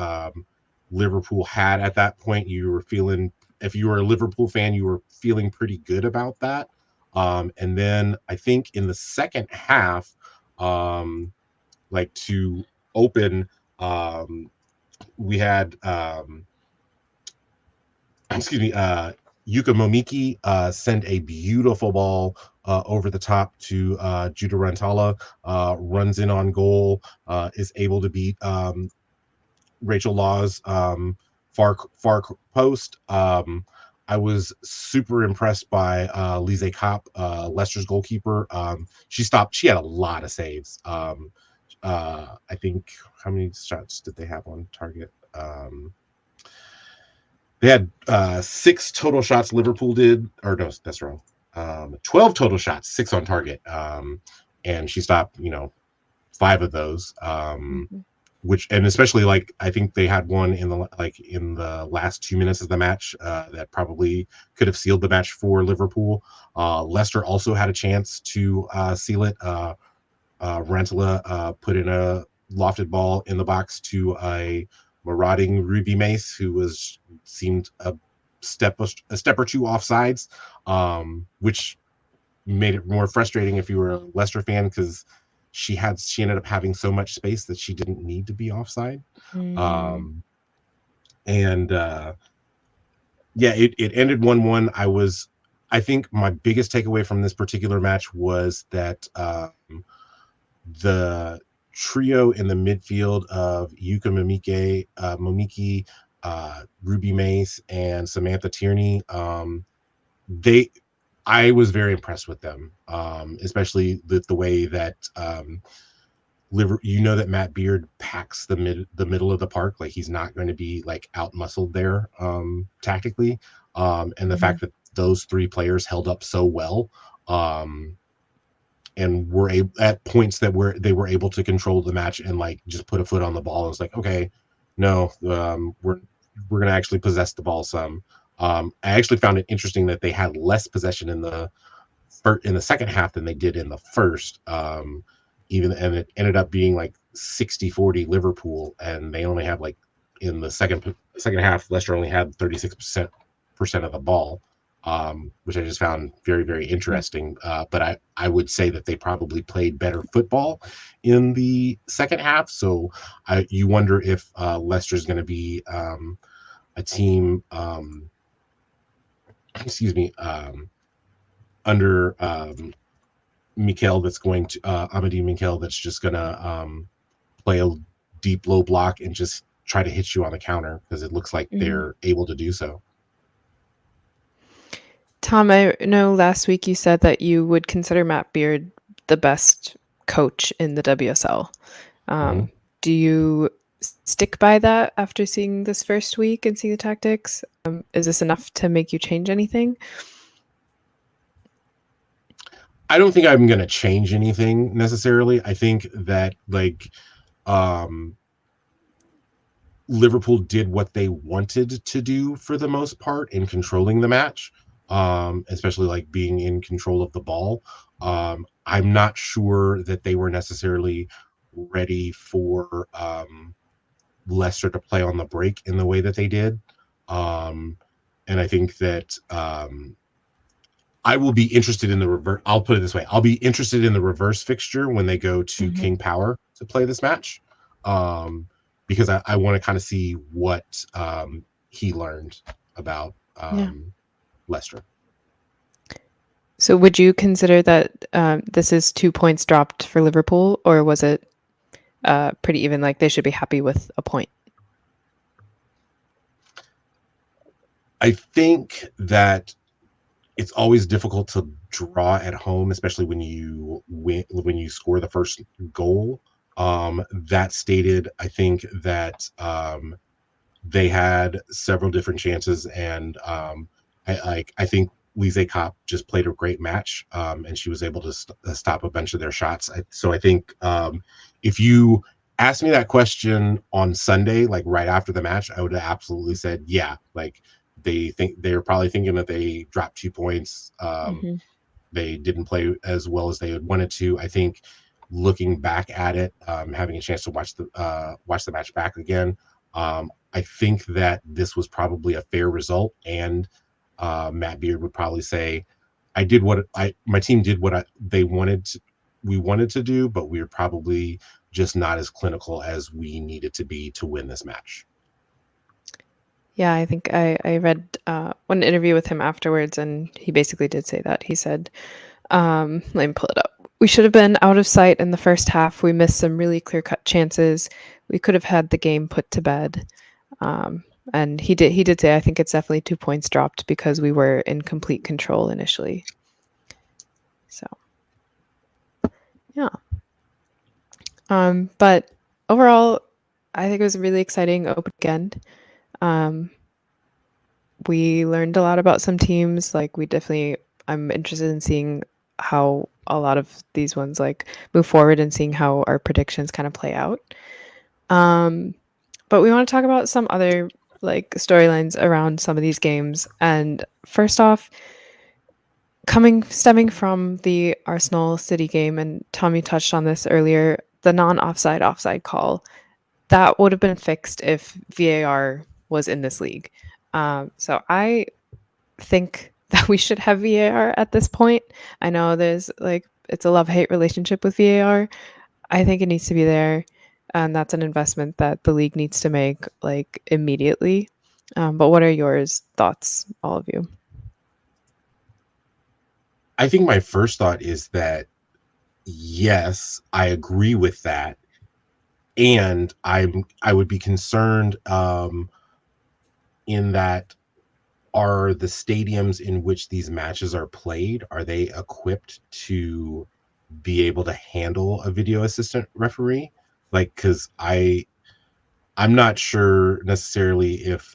Liverpool had at that point, you were feeling, if you were a Liverpool fan, you were feeling pretty good about that. And then I think in the second half, like to open, we had Yuka Momiki send a beautiful ball over the top to Judah Rantala, runs in on goal, is able to beat Rachel Law's far post. I was super impressed by Lise Kopp, Leicester's goalkeeper. She had a lot of saves. I think, how many shots did they have on target? They had 6 total shots. Liverpool did, or no, that's wrong. 12 total shots, 6 on target. And she stopped, 5 of those. which, and especially like I think they had one in the last 2 minutes of the match that probably could have sealed the match for Liverpool. Leicester also had a chance to seal it. Rantala put in a lofted ball in the box to a marauding Ruby Mace who seemed a step or two offsides, which made it more frustrating if you were a Leicester fan, because she ended up having so much space that she didn't need to be offside. Mm. And yeah, it ended 1-1. I think my biggest takeaway from this particular match was that the trio in the midfield of Yuka Momiki, Ruby Mace, and Samantha Tierney, I was very impressed with them, especially the way that that Matt Beard packs the middle of the park. Like, he's not going to be like out muscled there tactically, and the fact that those three players held up so well, and were at points that they were able to control the match and like just put a foot on the ball. It's like, okay, no, we're gonna actually possess the ball some. I actually found it interesting that they had less possession in the second half than they did in the first. And it ended up being like 60-40 Liverpool, and they only had like in the second half, Leicester only had 36% of the ball, which I just found very, very interesting. But I would say that they probably played better football in the second half. So you wonder if Leicester's going to be a team, under Mikel that's going to Amadi Mikel that's just going to play a deep low block and just try to hit you on the counter, because it looks like they're able to do so. Thom, I know last week you said that you would consider Matt Beard the best coach in the WSL. Do you stick by that after seeing this first week and seeing the tactics? Is this enough to make you change anything? I don't think I'm going to change anything necessarily. I think that Liverpool did what they wanted to do for the most part in controlling the match, especially like being in control of the ball. I'm not sure that they were necessarily ready for Leicester to play on the break in the way that they did. And I think that I will be interested in the reverse. I'll put it this way. I'll be interested in the reverse fixture when they go to King Power to play this match. Because I want to kind of see what he learned about Leicester. So would you consider that this is 2 points dropped for Liverpool, or was it pretty even, like they should be happy with a point? I think that it's always difficult to draw at home, especially when you score the first goal. That stated, I think that they had several different chances, and I think Lise Kopp just played a great match, and she was able to stop a bunch of their shots. So I think if you asked me that question on Sunday, like right after the match, I would have absolutely said, yeah, like they're probably thinking that they dropped 2 points. They didn't play as well as they had wanted to. I think looking back at it, having a chance to watch the match back again, I think that this was probably a fair result, and Matt Beard would probably say, my team did what we wanted to do, but we were probably just not as clinical as we needed to be to win this match. Yeah, I think I read one interview with him afterwards, and he basically did say that. He said, let me pull it up. We should have been out of sight in the first half. We missed some really clear-cut chances. We could have had the game put to bed. And he did say, I think it's definitely 2 points dropped because we were in complete control initially. So, yeah. But overall, I think it was a really exciting open weekend. We learned a lot about some teams. Like, I'm interested in seeing how a lot of these ones like move forward and seeing how our predictions kind of play out. But we want to talk about some other like storylines around some of these games. And first off, stemming from the Arsenal City game, and Tommy touched on this earlier, the offside call that would have been fixed if VAR was in this league. So I think that we should have VAR at this point. I know there's like it's a love-hate relationship with VAR. I think it needs to be there, and that's an investment that the league needs to make like immediately. But what are yours thoughts, all of you? I think my first thought is that yes, I agree with that, and I would be concerned in that, are the stadiums in which these matches are played, are they equipped to be able to handle a video assistant referee? Like, because I'm not sure necessarily if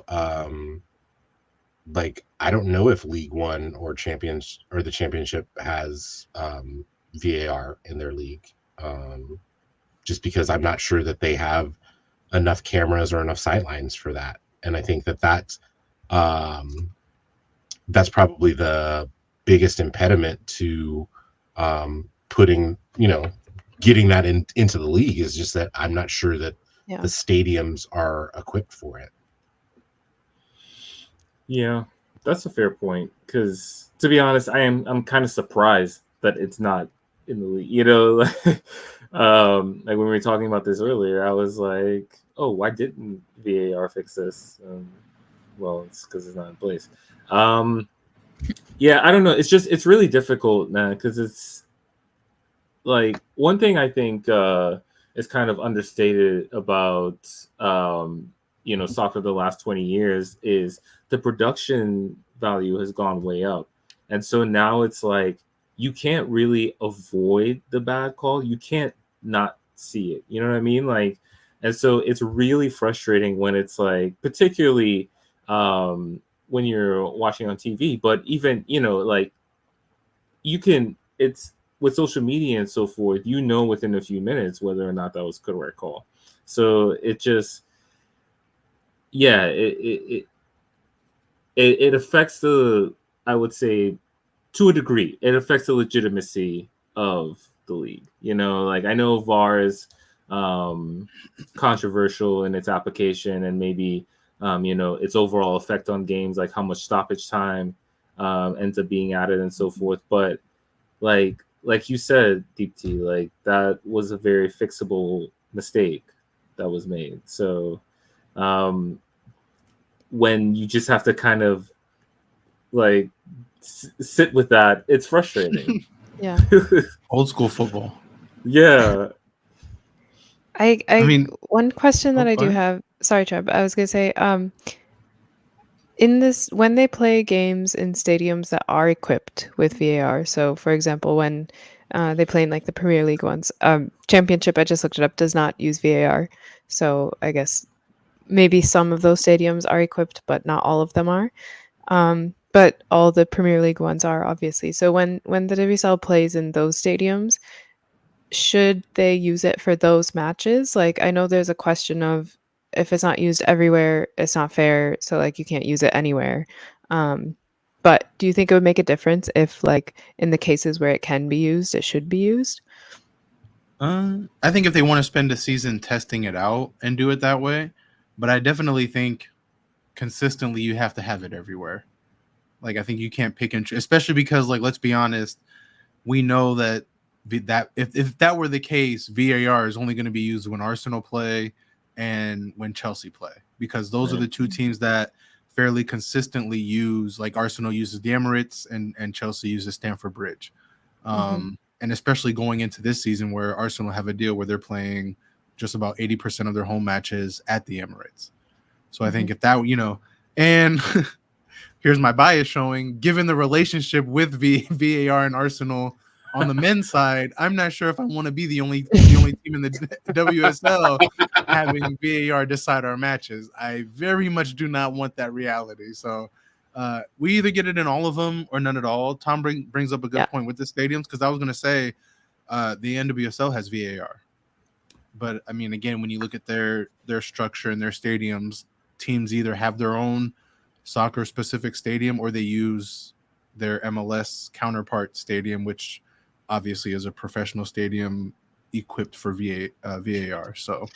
like, I don't know if League One or Champions or the Championship has VAR in their league, just because I'm not sure that they have enough cameras or enough sidelines for that. And I think that that's probably the biggest impediment to putting, getting that into the league, is just that I'm not sure that the stadiums are equipped for it. Yeah, that's a fair point. Because to be honest, I'm kind of surprised that it's not in the league. Like when we were talking about this earlier, I was like, oh, why didn't VAR fix this? Well, it's because it's not in place. Yeah, I don't know. It's really difficult, man, because it's like one thing I think is kind of understated about soccer the last 20 years is the production value has gone way up. And so now it's like you can't really avoid the bad call. You can't not see it. You know what I mean? Like, and so it's really frustrating when it's like, particularly when you're watching on TV, but even, like it's with social media and so forth, within a few minutes whether or not that was correct call. So it just, yeah, it affects I would say, to a degree, it affects the legitimacy of the league. Like I know VAR is controversial in its application and maybe its overall effect on games, like how much stoppage time ends up being added and so forth. But like you said, Deepti, like that was a very fixable mistake that was made. So when you just have to kind of like sit with that, it's frustrating. Yeah. Old school football. Yeah. I mean, one question that I do ahead. have. Sorry, Treb. I was gonna say, in this, when they play games in stadiums that are equipped with VAR, so for example, when they play in like the Premier League ones, Championship, I just looked it up, does not use VAR. So I guess maybe some of those stadiums are equipped, but not all of them are. But all the Premier League ones are, obviously. So when the WSL plays in those stadiums, should they use it for those matches? Like, I know there's a question of if it's not used everywhere, it's not fair. So like you can't use it anywhere. But do you think it would make a difference if like in the cases where it can be used, it should be used? I think if they want to spend a season testing it out and do it that way, but I definitely think consistently you have to have it everywhere. Like I think you can't pick and choose, especially because, like, let's be honest, we know that if that were the case, VAR is only going to be used when Arsenal play and when Chelsea play, because those are the two teams that fairly consistently use, like Arsenal uses the Emirates and Chelsea uses Stamford Bridge. And especially going into this season where Arsenal have a deal where they're playing just about 80% of their home matches at the Emirates. So I think if that, and here's my bias showing, given the relationship with VAR and Arsenal on the men's side, I'm not sure if I want to be the only team in the WSL having VAR decide our matches. I very much do not want that reality. So we either get it in all of them or none at all. Tom brings up a good point with the stadiums, because I was going to say the NWSL has VAR. But I mean, again, when you look at their structure and their stadiums, teams either have their own soccer specific stadium or they use their MLS counterpart stadium, which obviously is a professional stadium equipped for VAR. So,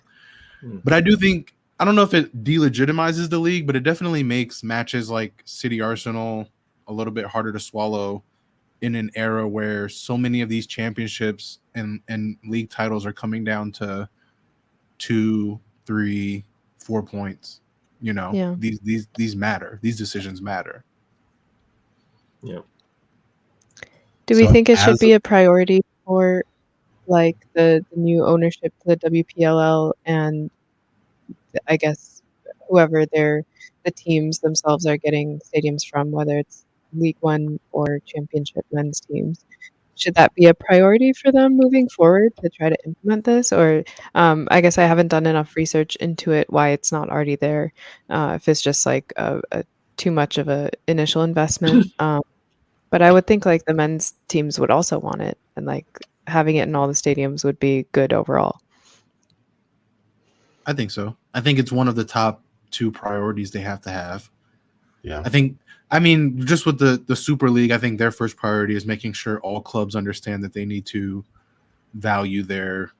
but I do think, I don't know if it delegitimizes the league, but it definitely makes matches like City Arsenal a little bit harder to swallow in an era where so many of these championships and league titles are coming down to 2, 3, 4 points. You know, Yeah. these matter. These decisions matter. Yeah. Do we So think it should as- be a priority for like the new ownership to the WPLL and I guess whoever the teams themselves are getting stadiums from, whether it's League One or Championship men's teams? Should that be a priority for them moving forward to try to implement this? Or I guess I haven't done enough research into it, why it's not already there. If it's just like a too much of a initial investment. But I would think like the men's teams would also want it, and like having it in all the stadiums would be good overall. I think so. I think it's one of the top 2 priorities they have to have. Yeah. I mean, just with the Super League, I think their first priority is making sure all clubs understand that they need to value their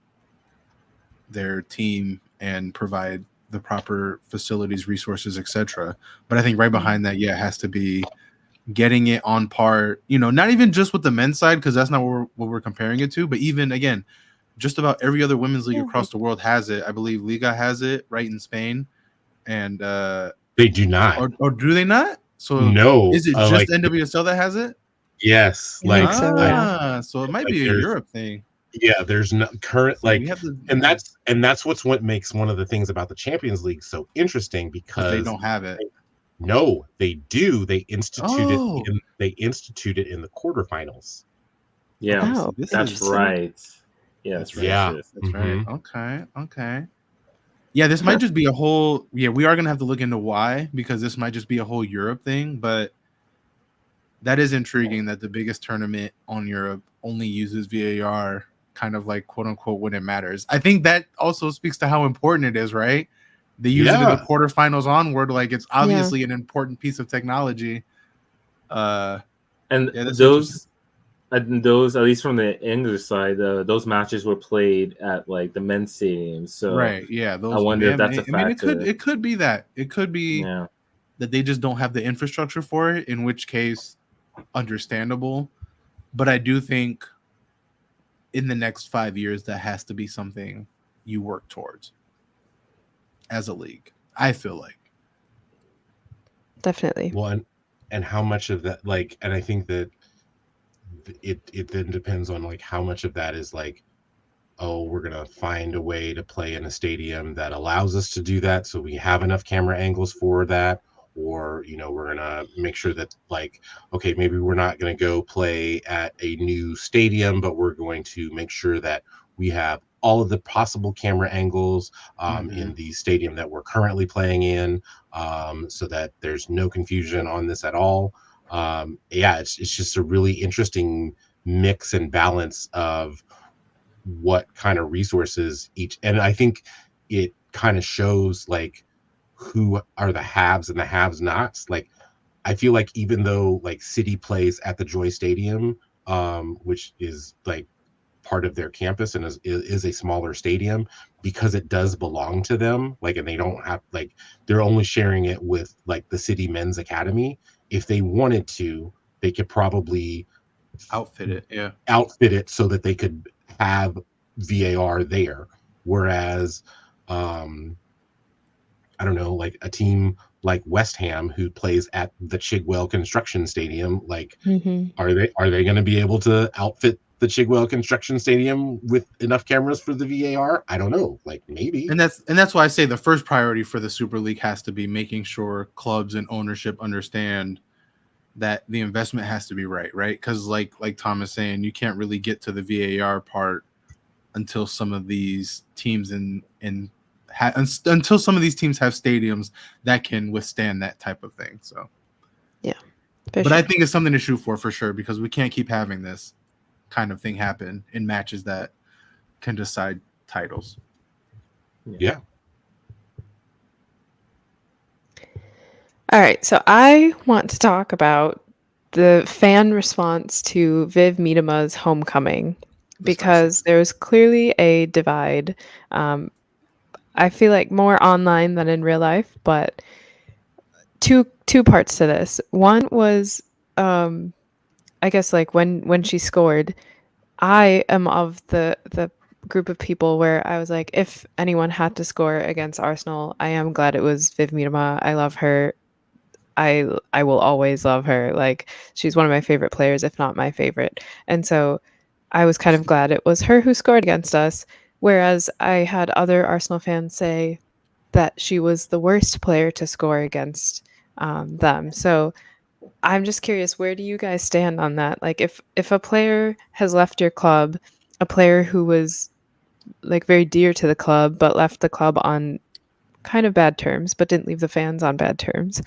team and provide the proper facilities, resources, etc. But I think right behind that, it has to be getting it on par, not even just with the men's side, because that's not what we're comparing it to, but even, again, just about every other women's league across the world has it. I believe Liga has it, right, in Spain. And they do not. Or do they not? So no. Is it just NWSL that has it? Yes. I think so, yeah. So it might be a Europe thing. Yeah, there's no current and that's what makes one of the things about the Champions League so interesting, because they don't have it. No, they do. They institute it in the quarterfinals. Yeah, Oh, that's right. Yeah, that's right. Yeah, that's right. Okay. Yeah, this might just be a whole. Yeah, we are gonna have to look into why, because this might just be a whole Europe thing. But that is intriguing that the biggest tournament on Europe only uses VAR, kind of like quote unquote when it matters. I think that also speaks to how important it is, right? They use it in the quarterfinals onward, like it's obviously an important piece of technology. And those, at least from the English side, those matches were played at like the men's stadium. So right, yeah. I wonder if that's a factor. I mean, it could be that. It could be that they just don't have the infrastructure for it. In which case, understandable. But I do think in the next 5 years, that has to be something you work towards as a league. I feel like definitely. Well, and how much of that, like, and I think that it then depends on like how much of that is like, oh, we're gonna find a way to play in a stadium that allows us to do that, so we have enough camera angles for that, or we're gonna make sure that, like, okay, maybe we're not gonna go play at a new stadium, but we're going to make sure that we have all of the possible camera angles in the stadium that we're currently playing in, so that there's no confusion on this at all. It's just a really interesting mix and balance of what kind of resources each, and I think it kind of shows like who are the haves and the haves nots. Like, I feel like even though like City plays at the Joy Stadium, which is like part of their campus and is a smaller stadium, because it does belong to them, like, and they don't have, like, they're only sharing it with like the City Men's Academy. If they wanted to, they could probably outfit it so that they could have VAR there. Whereas I don't know, like a team like West Ham who plays at the Chigwell Construction Stadium, like, are they going to be able to outfit the Chigwell Construction Stadium with enough cameras for the VAR? I don't know, like maybe. And that's why I say the first priority for the Super League has to be making sure clubs and ownership understand that the investment has to be right? Because like Thom is saying, you can't really get to the VAR part until some of these teams until some of these teams have stadiums that can withstand that type of thing. So yeah, but I think it's something to shoot for sure, because we can't keep having this kind of thing happen in matches that can decide titles. Yeah. All right, so I want to talk about the fan response to Viv Miedema's homecoming because there's clearly a divide. Um, I feel like more online than in real life, but two parts to this. One was, I guess, like when she scored, I am of the group of people where I was like, if anyone had to score against Arsenal, I am glad it was Viv Miedema. I love her. I will always love her. Like she's one of my favorite players, if not my favorite. And so I was kind of glad it was her who scored against us. Whereas I had other Arsenal fans say that she was the worst player to score against them. So I'm just curious, where do you guys stand on that? Like if a player has left your club, a player who was like very dear to the club but left the club on kind of bad terms but didn't leave the fans on bad terms,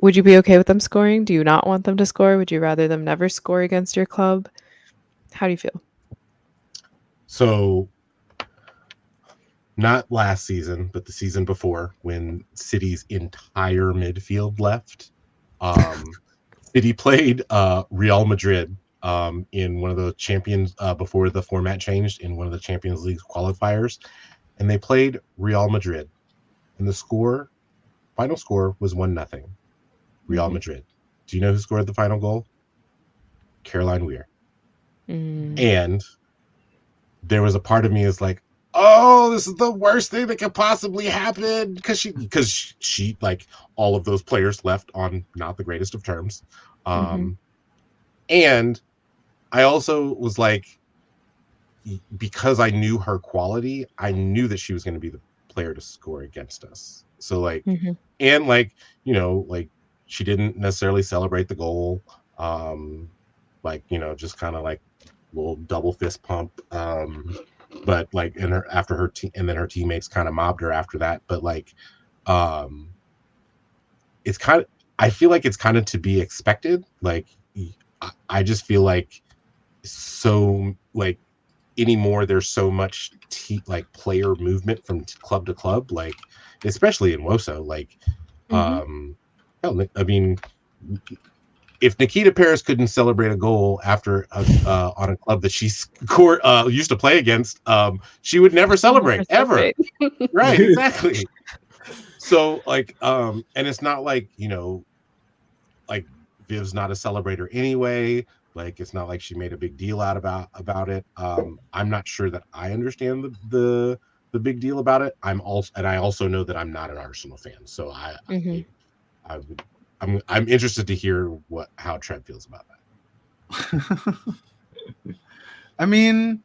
would you be okay with them scoring? Do you not want them to score? Would you rather them never score against your club? How do you feel? So not last season, but the season before, when City's entire midfield left. City played Real Madrid in one of the champions before the format changed in one of the Champions League qualifiers, and they played Real Madrid, and the final score was 1-0. Real Madrid. Do you know who scored the final goal? Caroline Weir. And there was a part of me is like, oh, this is the worst thing that could possibly happen because she like all of those players left on not the greatest of terms. And I also was like, because I knew her quality, I knew that she was going to be the player to score against us. So like, and like, you know, like she didn't necessarily celebrate the goal. Like, you know, just kind of like little double fist pump. But like and her after her team and then her teammates kind of mobbed her after that. But like it's kind of I feel like it's kind of to be expected. Like I just feel like so like anymore there's so much like player movement from club to club, like especially in Woso. Like hell, I mean, if Nikita Paris couldn't celebrate a goal after on a club that she used to play against, she would never celebrate ever. Right, exactly. So like, and it's not like, you know, like Viv's not a celebrator anyway. Like it's not like she made a big deal out about it. I'm not sure that I understand the big deal about it. I also know that I'm not an Arsenal fan, so I'm interested to hear how Treb feels about that. I mean,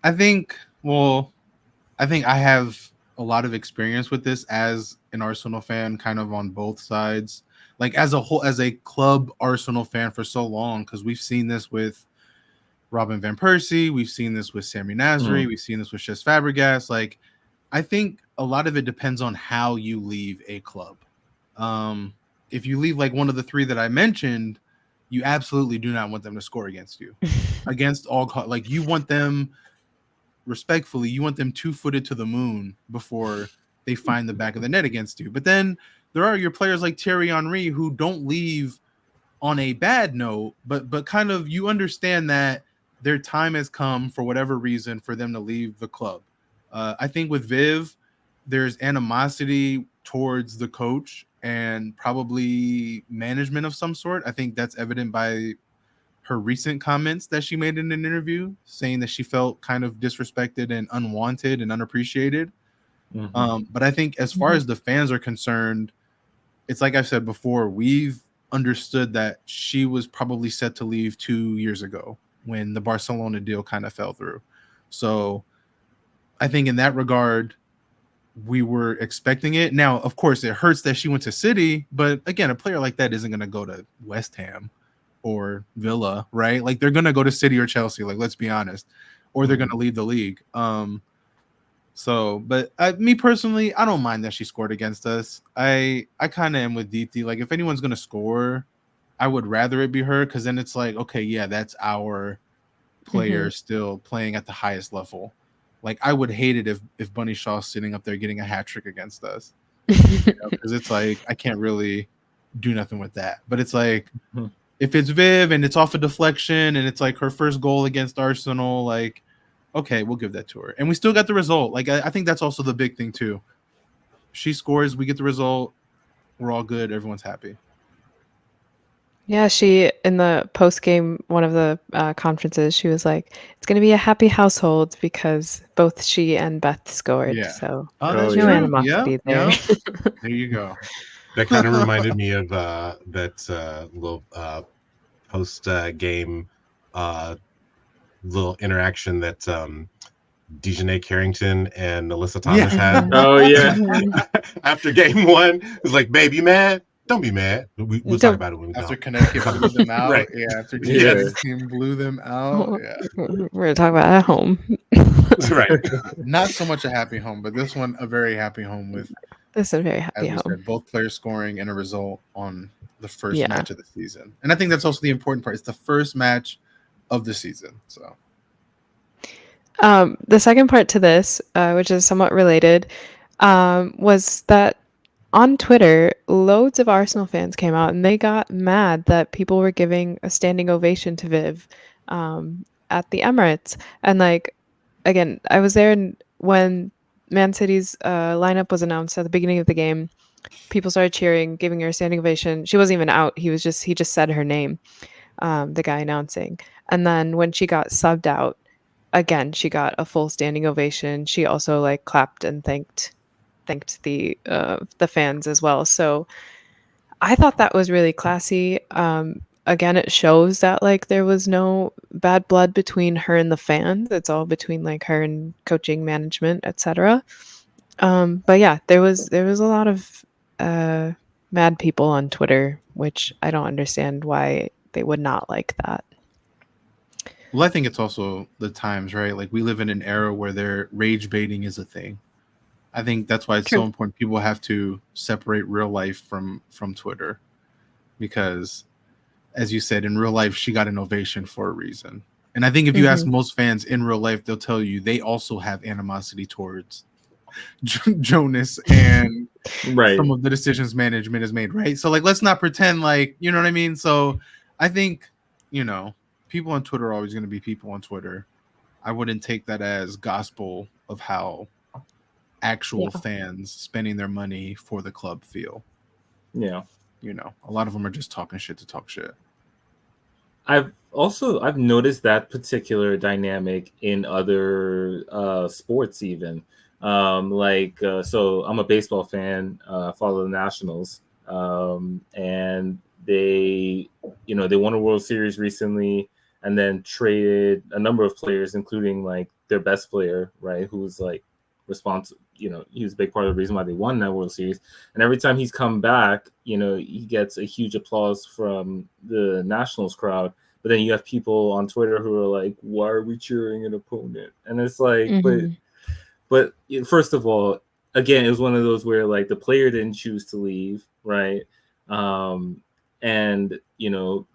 I think I have a lot of experience with this as an Arsenal fan, kind of on both sides. Like as a whole, as a club Arsenal fan for so long, because we've seen this with Robin Van Persie, we've seen this with Sammy Nasri, we've seen this with Cesc Fabregas. Like, I think a lot of it depends on how you leave a club. If you leave like one of the three that I mentioned, you absolutely do not want them to score against you. Against all, like you want them respectfully, you want them 2-footed to the moon before they find the back of the net against you. But then there are your players like Thierry Henry who don't leave on a bad note, but kind of you understand that their time has come for whatever reason for them to leave the club. I think with Viv, there's animosity towards the coach and probably management of some sort. I think that's evident by her recent comments that she made in an interview, saying that she felt kind of disrespected and unwanted and unappreciated. But I think as far as the fans are concerned, it's like I've said before, we've understood that she was probably set to leave 2 years ago when the Barcelona deal kind of fell through. So I think in that regard, we were expecting it. Now, of course, it hurts that she went to City, but again, a player like that isn't going to go to West Ham or Villa, right? Like they're going to go to City or Chelsea, like let's be honest, or they're going to leave the league. So, but me personally, I don't mind that she scored against us. I kind of am with Deepti. Like, if anyone's going to score, I would rather it be her because then it's like, okay, yeah, that's our player still playing at the highest level. Like I would hate it if Bunny Shaw's sitting up there getting a hat trick against us, because it's like I can't really do nothing with that. But it's like if it's Viv and it's off a deflection and it's like her first goal against Arsenal, like okay, we'll give that to her, and we still got the result. Like I think that's also the big thing too. She scores, we get the result, we're all good, everyone's happy. Yeah, she in the post game one of the conferences, she was like, "It's going to be a happy household because both she and Beth scored." Yeah. So Oh, that's yeah. no true. animosity there. There you go. That kind of reminded me of that little post game little interaction that Dejanay Carrington and Alyssa Thomas had Oh yeah. after game one. It was like, "Babe, you mad? Don't be mad. We'll talk Don't- about it when we After go." Connecticut blew them out, Right. yeah. After Yeah. TV's team blew them out, yeah. We're going to talk about at home. Right. Not so much a happy home, but this one a very happy home with, This is a very as happy we home. said, both players scoring and a result on the first Yeah. match of the season. And I think that's also the important part. It's the first match of the season. So The second part to this, which is somewhat related, was that on Twitter, loads of Arsenal fans came out and they got mad that people were giving a standing ovation to Viv at the Emirates. And like, again, I was there when Man City's lineup was announced at the beginning of the game. People started cheering, giving her a standing ovation. She wasn't even out. He just said her name, the guy announcing. And then when she got subbed out, again, she got a full standing ovation. She also like clapped and thanked the fans as well. So I thought that was really classy. Again, it shows that like there was no bad blood between her and the fans. It's all between like her and coaching, management, etc. But yeah, there was a lot of mad people on Twitter, which I don't understand why they would not like that. well, I think it's also the times, right? Like we live in an era where their rage baiting is a thing. I think that's why it's so True. important. People have to separate real life from Twitter, because, as you said, in real life, she got an ovation for a reason. And I think if you ask most fans in real life, they'll tell you they also have animosity towards Jonas and Right. some of the decisions management has made, right? So, like, let's not pretend like, you know what I mean? So, I think, people on Twitter are always going to be people on Twitter. I wouldn't take that as gospel of how actual fans spending their money for the club feel. Yeah. A lot of them are just talking shit to talk shit. I've noticed that particular dynamic in other sports even. So I'm a baseball fan, follow the Nationals, and they won a World Series recently, and then traded a number of players, including like their best player, right, who's like responsible. He was a big part of the reason why they won that World Series. And every time he's come back, he gets a huge applause from the Nationals crowd. But then you have people on Twitter who are like, "Why are we cheering an opponent?" And it's like, but first of all, again, it was one of those where like the player didn't choose to leave, right? And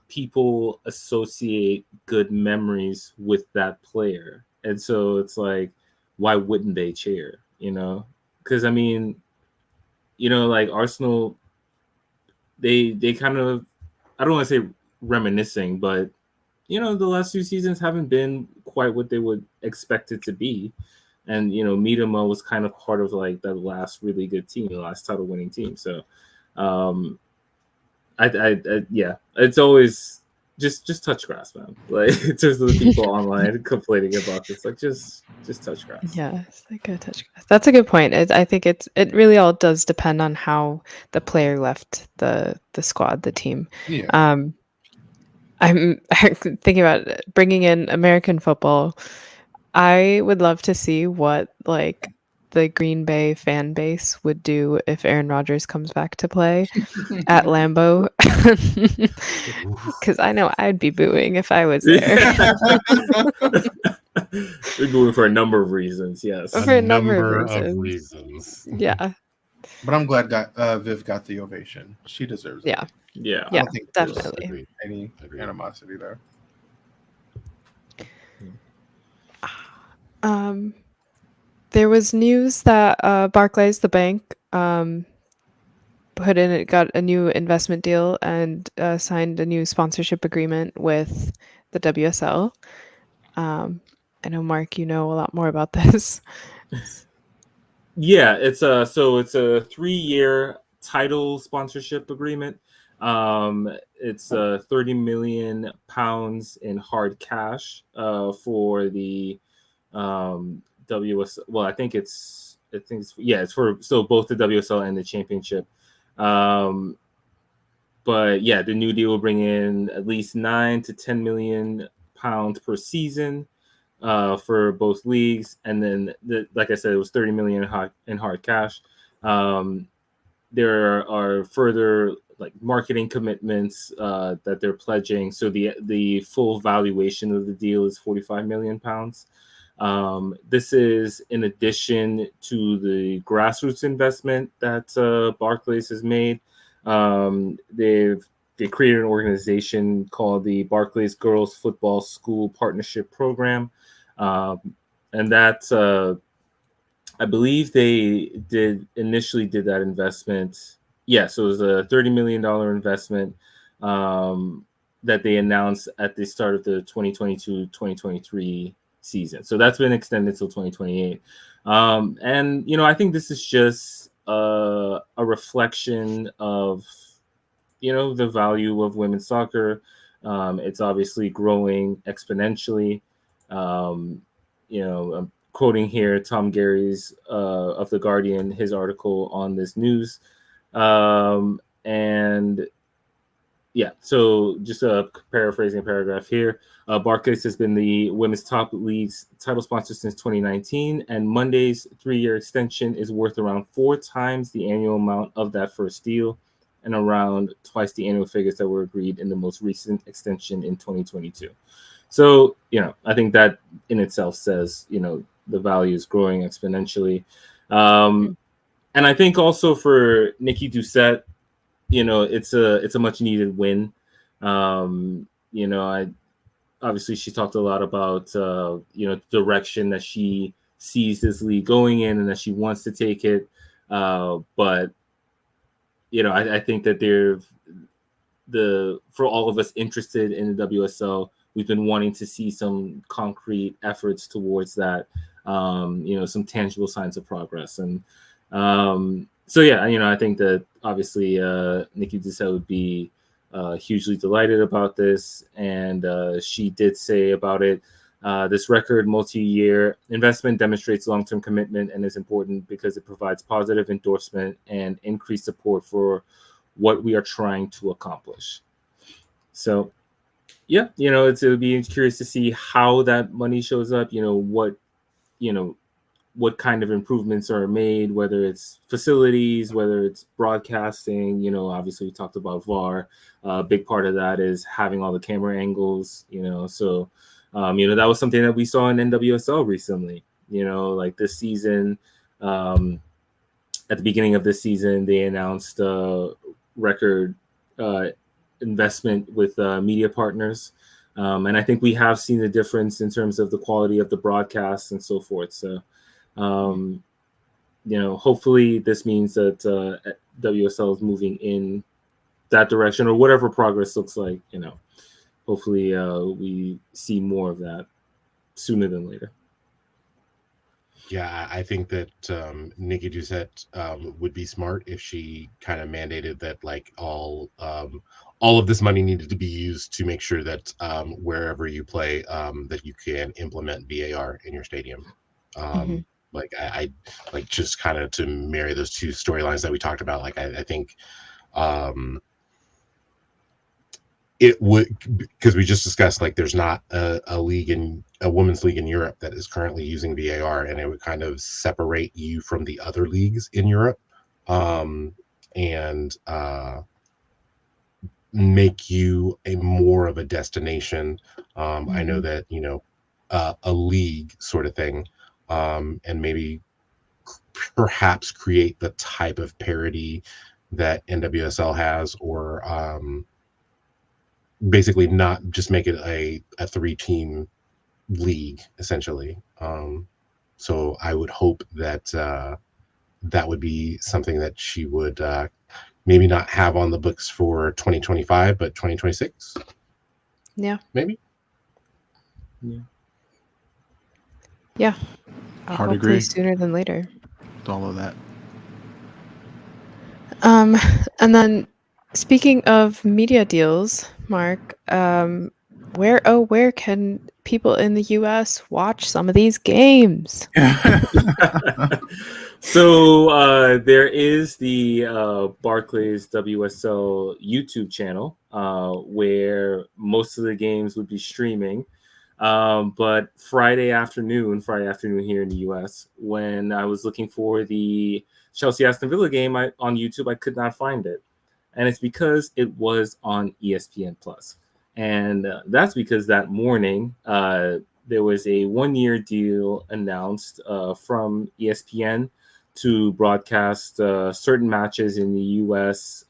people associate good memories with that player, and so it's like, why wouldn't they cheer? Because I mean, like Arsenal, they kind of, I don't want to say reminiscing, but the last few seasons haven't been quite what they would expect it to be. And Miedema was kind of part of like the last really good team, the last title winning team. So yeah, it's always just touch grass, man. Like in terms of the people online complaining about this, like just touch grass. Yeah, it's like a touch grass. That's a good point. I think it really all does depend on how the player left the squad, the team. Yeah. I'm thinking about bringing in American football. I would love to see what like the Green Bay fan base would do if Aaron Rodgers comes back to play at Lambeau, because I know I'd be booing if I was there. We're booing for a number of reasons. Yes, For a number of reasons. Yeah. But I'm glad Viv got the ovation. She deserves it. Yeah. Yeah. I don't think there's definitely. any animosity there. There was news that Barclays, the bank, got a new investment deal and signed a new sponsorship agreement with the WSL. I know, Mark, you know a lot more about this. Yeah, it's a 3-year title sponsorship agreement. It's 30 million pounds in hard cash for the WS. Well, it's for both the WSL and the championship. But yeah, the new deal will bring in at least 9 to 10 million pounds per season for both leagues, and then like I said, it was 30 million in hard cash. There are further like marketing commitments that they're pledging. So the full valuation of the deal is 45 million pounds. This is in addition to the grassroots investment that Barclays has made. They created an organization called the Barclays Girls Football School Partnership Program, and that's I believe they initially did that investment. Yeah, so it was a $30 million investment that they announced at the start of the 2022-2023 season. So that's been extended till 2028. And, I think this is just a reflection of, the value of women's soccer. It's obviously growing exponentially. I'm quoting here Tom Gary's of The Guardian, his article on this news. And yeah, so just paraphrasing a paragraph here. Barclays has been the women's top league's title sponsor since 2019, and Monday's 3-year extension is worth around 4 times the annual amount of that first deal, and around twice the annual figures that were agreed in the most recent extension in 2022. So, I think that in itself says, the value is growing exponentially. And I think also for Nikki Doucette, it's a much needed win. Obviously she talked a lot about, the direction that she sees this league going in and that she wants to take it. But I think that for all of us interested in the WSL, we've been wanting to see some concrete efforts towards that, some tangible signs of progress. And so, yeah, I think that obviously Nikki Doucette would be hugely delighted about this. And she did say about it, this record multi-year investment demonstrates long-term commitment and is important because it provides positive endorsement and increased support for what we are trying to accomplish. So, yeah, it would be curious to see how that money shows up, what kind of improvements are made, whether it's facilities, whether it's broadcasting. Obviously we talked about VAR. A big part of that is having all the camera angles, so that was something that we saw in NWSL recently. Like this season, at the beginning of this season, they announced record investment with media partners. And I think we have seen the difference in terms of the quality of the broadcasts and so forth. So, hopefully this means that WSL is moving in that direction, or whatever progress looks like. Hopefully we see more of that sooner than later. Yeah, I think that Nikki Doucette would be smart if she kind of mandated that like all of this money needed to be used to make sure that wherever you play, that you can implement VAR in your stadium. Like I like just kind of to marry those two storylines that we talked about. Like I think it would, because we just discussed like there's not a women's league in Europe that is currently using VAR, and it would kind of separate you from the other leagues in Europe, and make you more of a destination. I know that a league sort of thing, and maybe perhaps create the type of parity that NWSL has, or basically not just make it a 3-team league essentially. So I would hope that that would be something that she would maybe not have on the books for 2025, but 2026. Yeah. Maybe. Yeah. Hard Hopefully agree. sooner than later. With all of that. And then speaking of media deals, Mark, where can people in the US watch some of these games? So there is the Barclays WSL YouTube channel where most of the games would be streaming. But Friday afternoon here in the US, when I was looking for the Chelsea Aston Villa game on YouTube, I could not find it. And it's because it was on ESPN Plus. And that's because that morning, there was a 1-year deal announced from ESPN to broadcast certain matches in the US,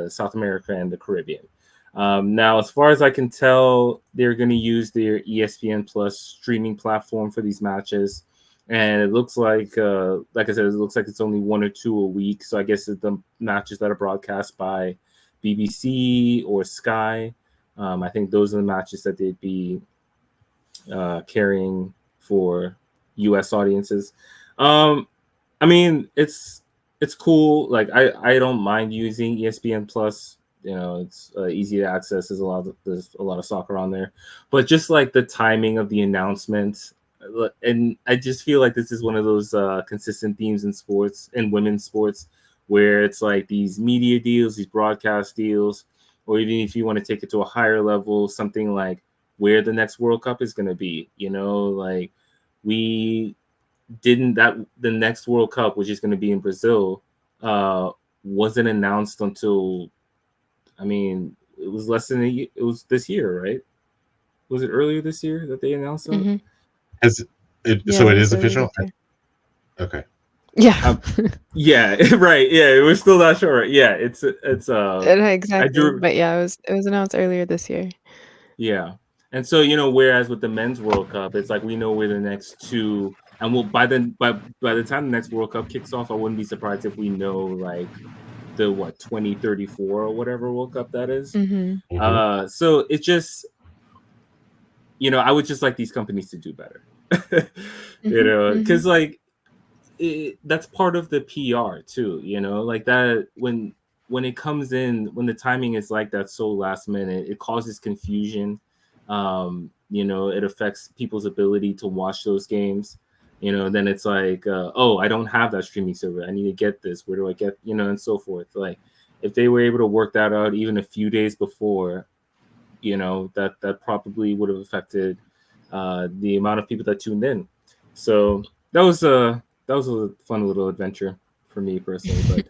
South America, and the Caribbean. Now, as far as I can tell, they're going to use their ESPN Plus streaming platform for these matches. And it looks like I said, it looks like it's only 1 or 2 a week. So I guess it's the matches that are broadcast by BBC or Sky. I think those are the matches that they'd be carrying for US audiences. I mean, it's cool. Like I don't mind using ESPN Plus. You know, it's easy to access. There's a lot of soccer on there, but just like the timing of the announcement, and I just feel like this is one of those consistent themes in sports and women's sports, where it's like these media deals, these broadcast deals, or even if you want to take it to a higher level, something like where the next World Cup is going to be. You know, like the next World Cup, which is going to be in Brazil, wasn't announced until, I mean, it was less than it was this year, right? Was it earlier this year that they announced that? Mm-hmm. So it is official? Okay. Yeah. Yeah, right. Yeah, we're still not sure. Yeah, it's exactly. But yeah, it was announced earlier this year. Yeah. And so, you know, whereas with the men's World Cup, it's like we know where the next two, and we'll by the time the next World Cup kicks off, I wouldn't be surprised if we know like the 2034 or whatever World Cup that is. Mm-hmm. So it just, you know, I would just like these companies to do better. You know, because like that's part of the PR too, you know, like that when it comes in, when the timing is like that so last minute, it causes confusion. You know, it affects people's ability to watch those games. You know, then it's like, oh, I don't have that streaming server. I need to get this. Where do I get, you know, and so forth. Like if they were able to work that out even a few days before, you know, that probably would have affected the amount of people that tuned in. So that was a fun little adventure for me personally.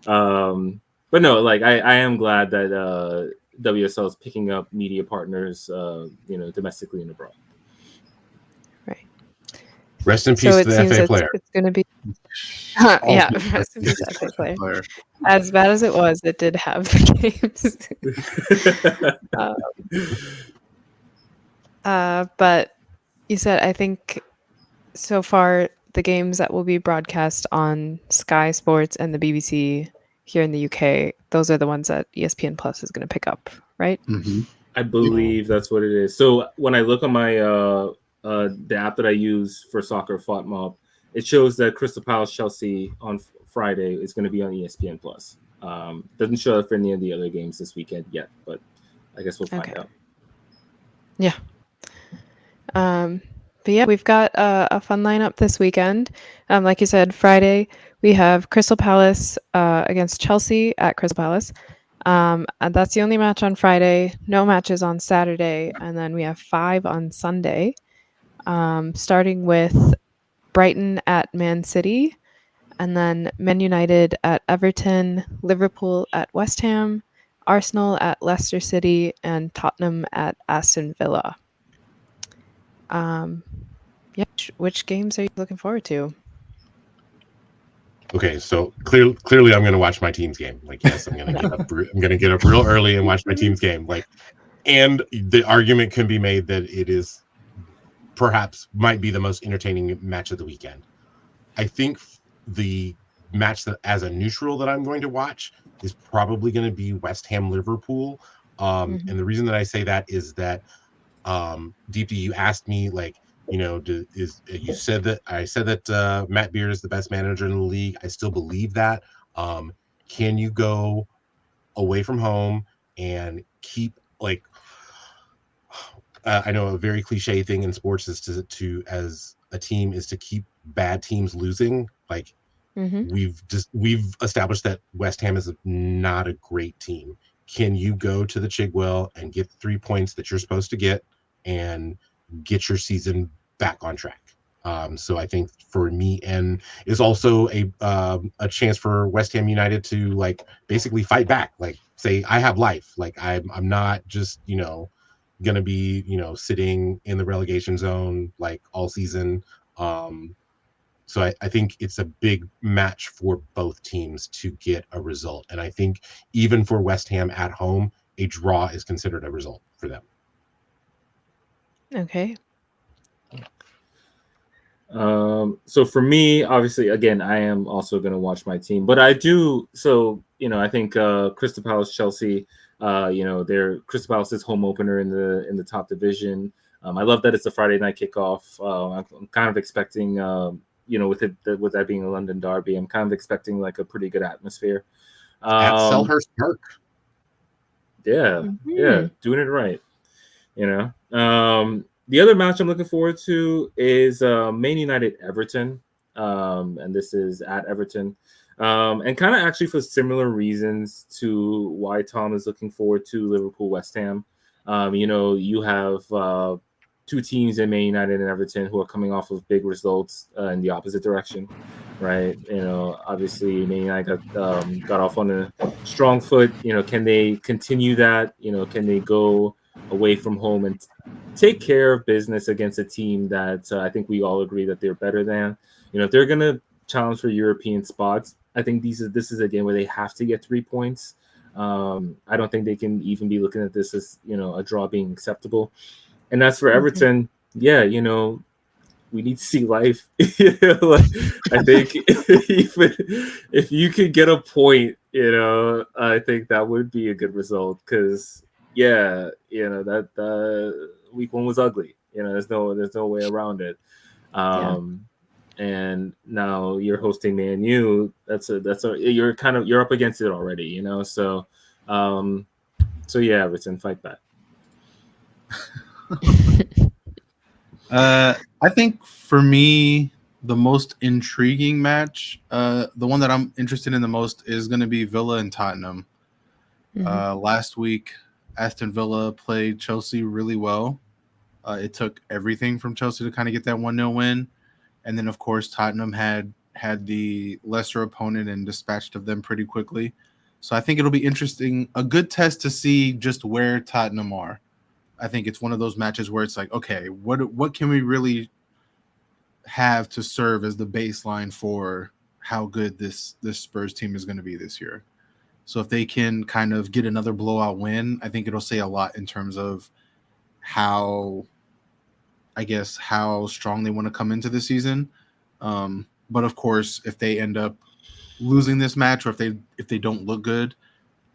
But no, like I am glad that WSL is picking up media partners, you know, domestically and abroad. Right. Rest in peace to the FA player. It's going to be. Yeah, rest in peace to the FA player. As bad as it was, it did have the games. But you said, I think so far the games that will be broadcast on Sky Sports and the BBC here in the UK, those are the ones that ESPN Plus is going to pick up, right? Mm-hmm. I believe that's what it is. So when I look on my the app that I use for soccer, FOTMob, it shows that Crystal Palace Chelsea on Friday is going to be on ESPN Plus. Doesn't show up for any of the other games this weekend yet, but I guess we'll find out. Yeah. But yeah, we've got a fun lineup this weekend. Like you said, Friday we have Crystal Palace against Chelsea at Crystal Palace. And that's the only match on Friday. No matches on Saturday, and then we have 5 on Sunday. Starting with Brighton at Man City, and then Man United at Everton, Liverpool at West Ham, Arsenal at Leicester City, and Tottenham at Aston Villa. Yeah, which games are you looking forward to? Okay, so clearly, I'm going to watch my team's game. Like, yes, I'm going to get up. I'm going to get up real early and watch my team's game. Like, and the argument can be made that it is perhaps might be the most entertaining match of the weekend. I think the match that as a neutral that I'm going to watch is probably going to be West Ham Liverpool. And the reason that I say that is that Deepti, you asked me like, you said that I said that Matt Beard is the best manager in the league. I still believe that. Can you go away from home and keep like I know a very cliche thing in sports is to as a team is to keep bad teams losing. Like Mm-hmm. we've established that West Ham is not a great team. Can you go to the Chigwell and get the 3 points that you're supposed to get and get your season back on track? So I think for me, and is also a chance for West Ham United to like basically fight back, like say I have life, like I'm not just gonna be sitting in the relegation zone like all season. So I think it's a big match for both teams to get a result, and I think even for West Ham at home, a draw is considered a result for them. Okay. So for me, obviously, again, I am also going to watch my team, but I do. So, I think Crystal Palace, Chelsea, their Crystal Palace's home opener in the top division. I love that it's a Friday night kickoff. I'm kind of expecting, with that being a London derby, I'm kind of expecting like a pretty good atmosphere. At Selhurst Park. Yeah, doing it right. The other match I'm looking forward to is Man United Everton, and this is at Everton, and kind of actually for similar reasons to why Tom is looking forward to Liverpool West Ham. You have two teams in Man United and Everton who are coming off of big results in the opposite direction, right? Obviously Man United got off on a strong foot. Can they continue that? Can they go away from home and take care of business against a team that I think we all agree that they're better than? If they're going to challenge for European spots, I think this is a game where they have to get 3 points. I don't think they can even be looking at this as, a draw being acceptable. And as for Everton, we need to see life. I think if you could get a point, I think that would be a good result because, that week one was ugly. There's no way around it. And now you're hosting Man U. You're up against it already. So Everton, fight back. I think for me, the most intriguing match, the one that I'm interested in the most is going to be Villa and Tottenham. Last week, Aston Villa played Chelsea really well. It took everything from Chelsea to kind of get that 1-0 win. And then, of course, Tottenham had the lesser opponent and dispatched of them pretty quickly. So I think it'll be interesting, a good test to see just where Tottenham are. I think it's one of those matches where it's like, okay, what can we really have to serve as the baseline for how good this Spurs team is going to be this year? So if they can kind of get another blowout win, I think it'll say a lot in terms of how strong they want to come into the season. But of course, if they end up losing this match or if they don't look good,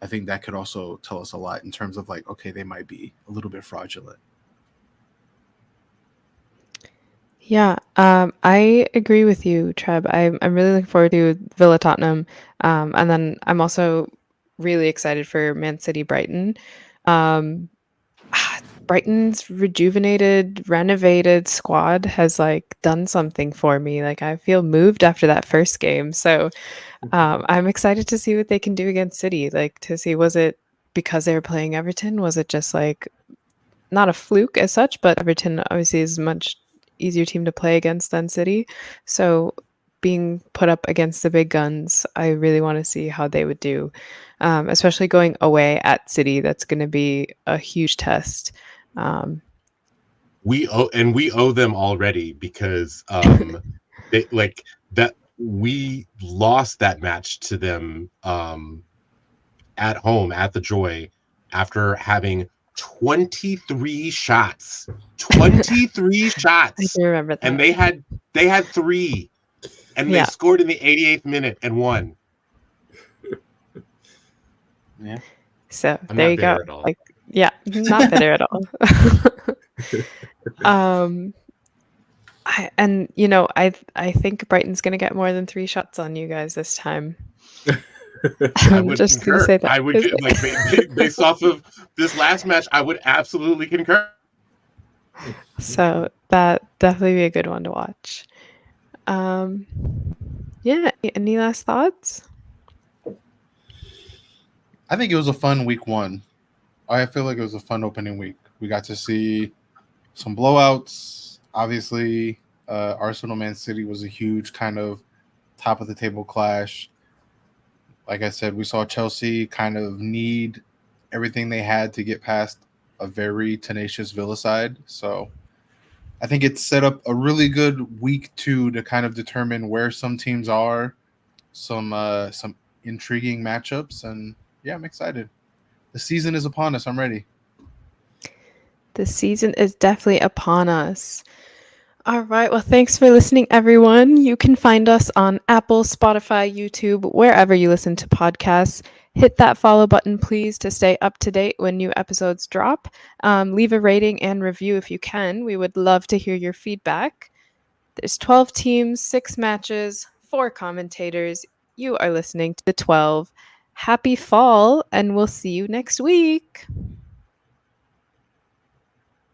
I think that could also tell us a lot in terms of like, okay, they might be a little bit fraudulent. Yeah, I agree with you, Treb. I'm really looking forward to Villa Tottenham, and then I'm also really excited for Man City Brighton. Brighton's rejuvenated, renovated squad has like done something for me. Like I feel moved after that first game. So I'm excited to see what they can do against City. Like to see, was it because they were playing Everton? Was it just like not a fluke as such, but Everton obviously is a much easier team to play against than City. So being put up against the big guns, I really want to see how they would do, especially going away at City. That's going to be a huge test. We owe them already because they like that we lost that match to them at home at the Joy after having 23 shots. 23 I shots. do remember that. And they had 3. And they Yeah. scored in the 88th minute and won. Yeah. So I'm there not you go. bitter at all. Like, yeah, not bitter at all. I think Brighton's gonna get more than 3 shots on you guys this time. I I'm would just gonna concur. say that. I would based off of this last match, I would absolutely concur. So that definitely be a good one to watch. Yeah. Any last thoughts? I think it was a fun week 1. I feel like it was a fun opening week. We got to see some blowouts. Obviously, Arsenal Man City was a huge kind of top of the table clash. Like I said, we saw Chelsea kind of need everything they had to get past a very tenacious Villa side. So I think it set up a really good week 2 to kind of determine where some teams are, some intriguing matchups, and yeah, I'm excited. The season is upon us. I'm ready. The season is definitely upon us. All right. Well, thanks for listening, everyone. You can find us on Apple, Spotify, YouTube, wherever you listen to podcasts. Hit that follow button, please, to stay up to date when new episodes drop. Leave a rating and review if you can. We would love to hear your feedback. There's 12 teams, 6 matches, 4 commentators. You are listening to the 12. Happy fall, and we'll see you next week.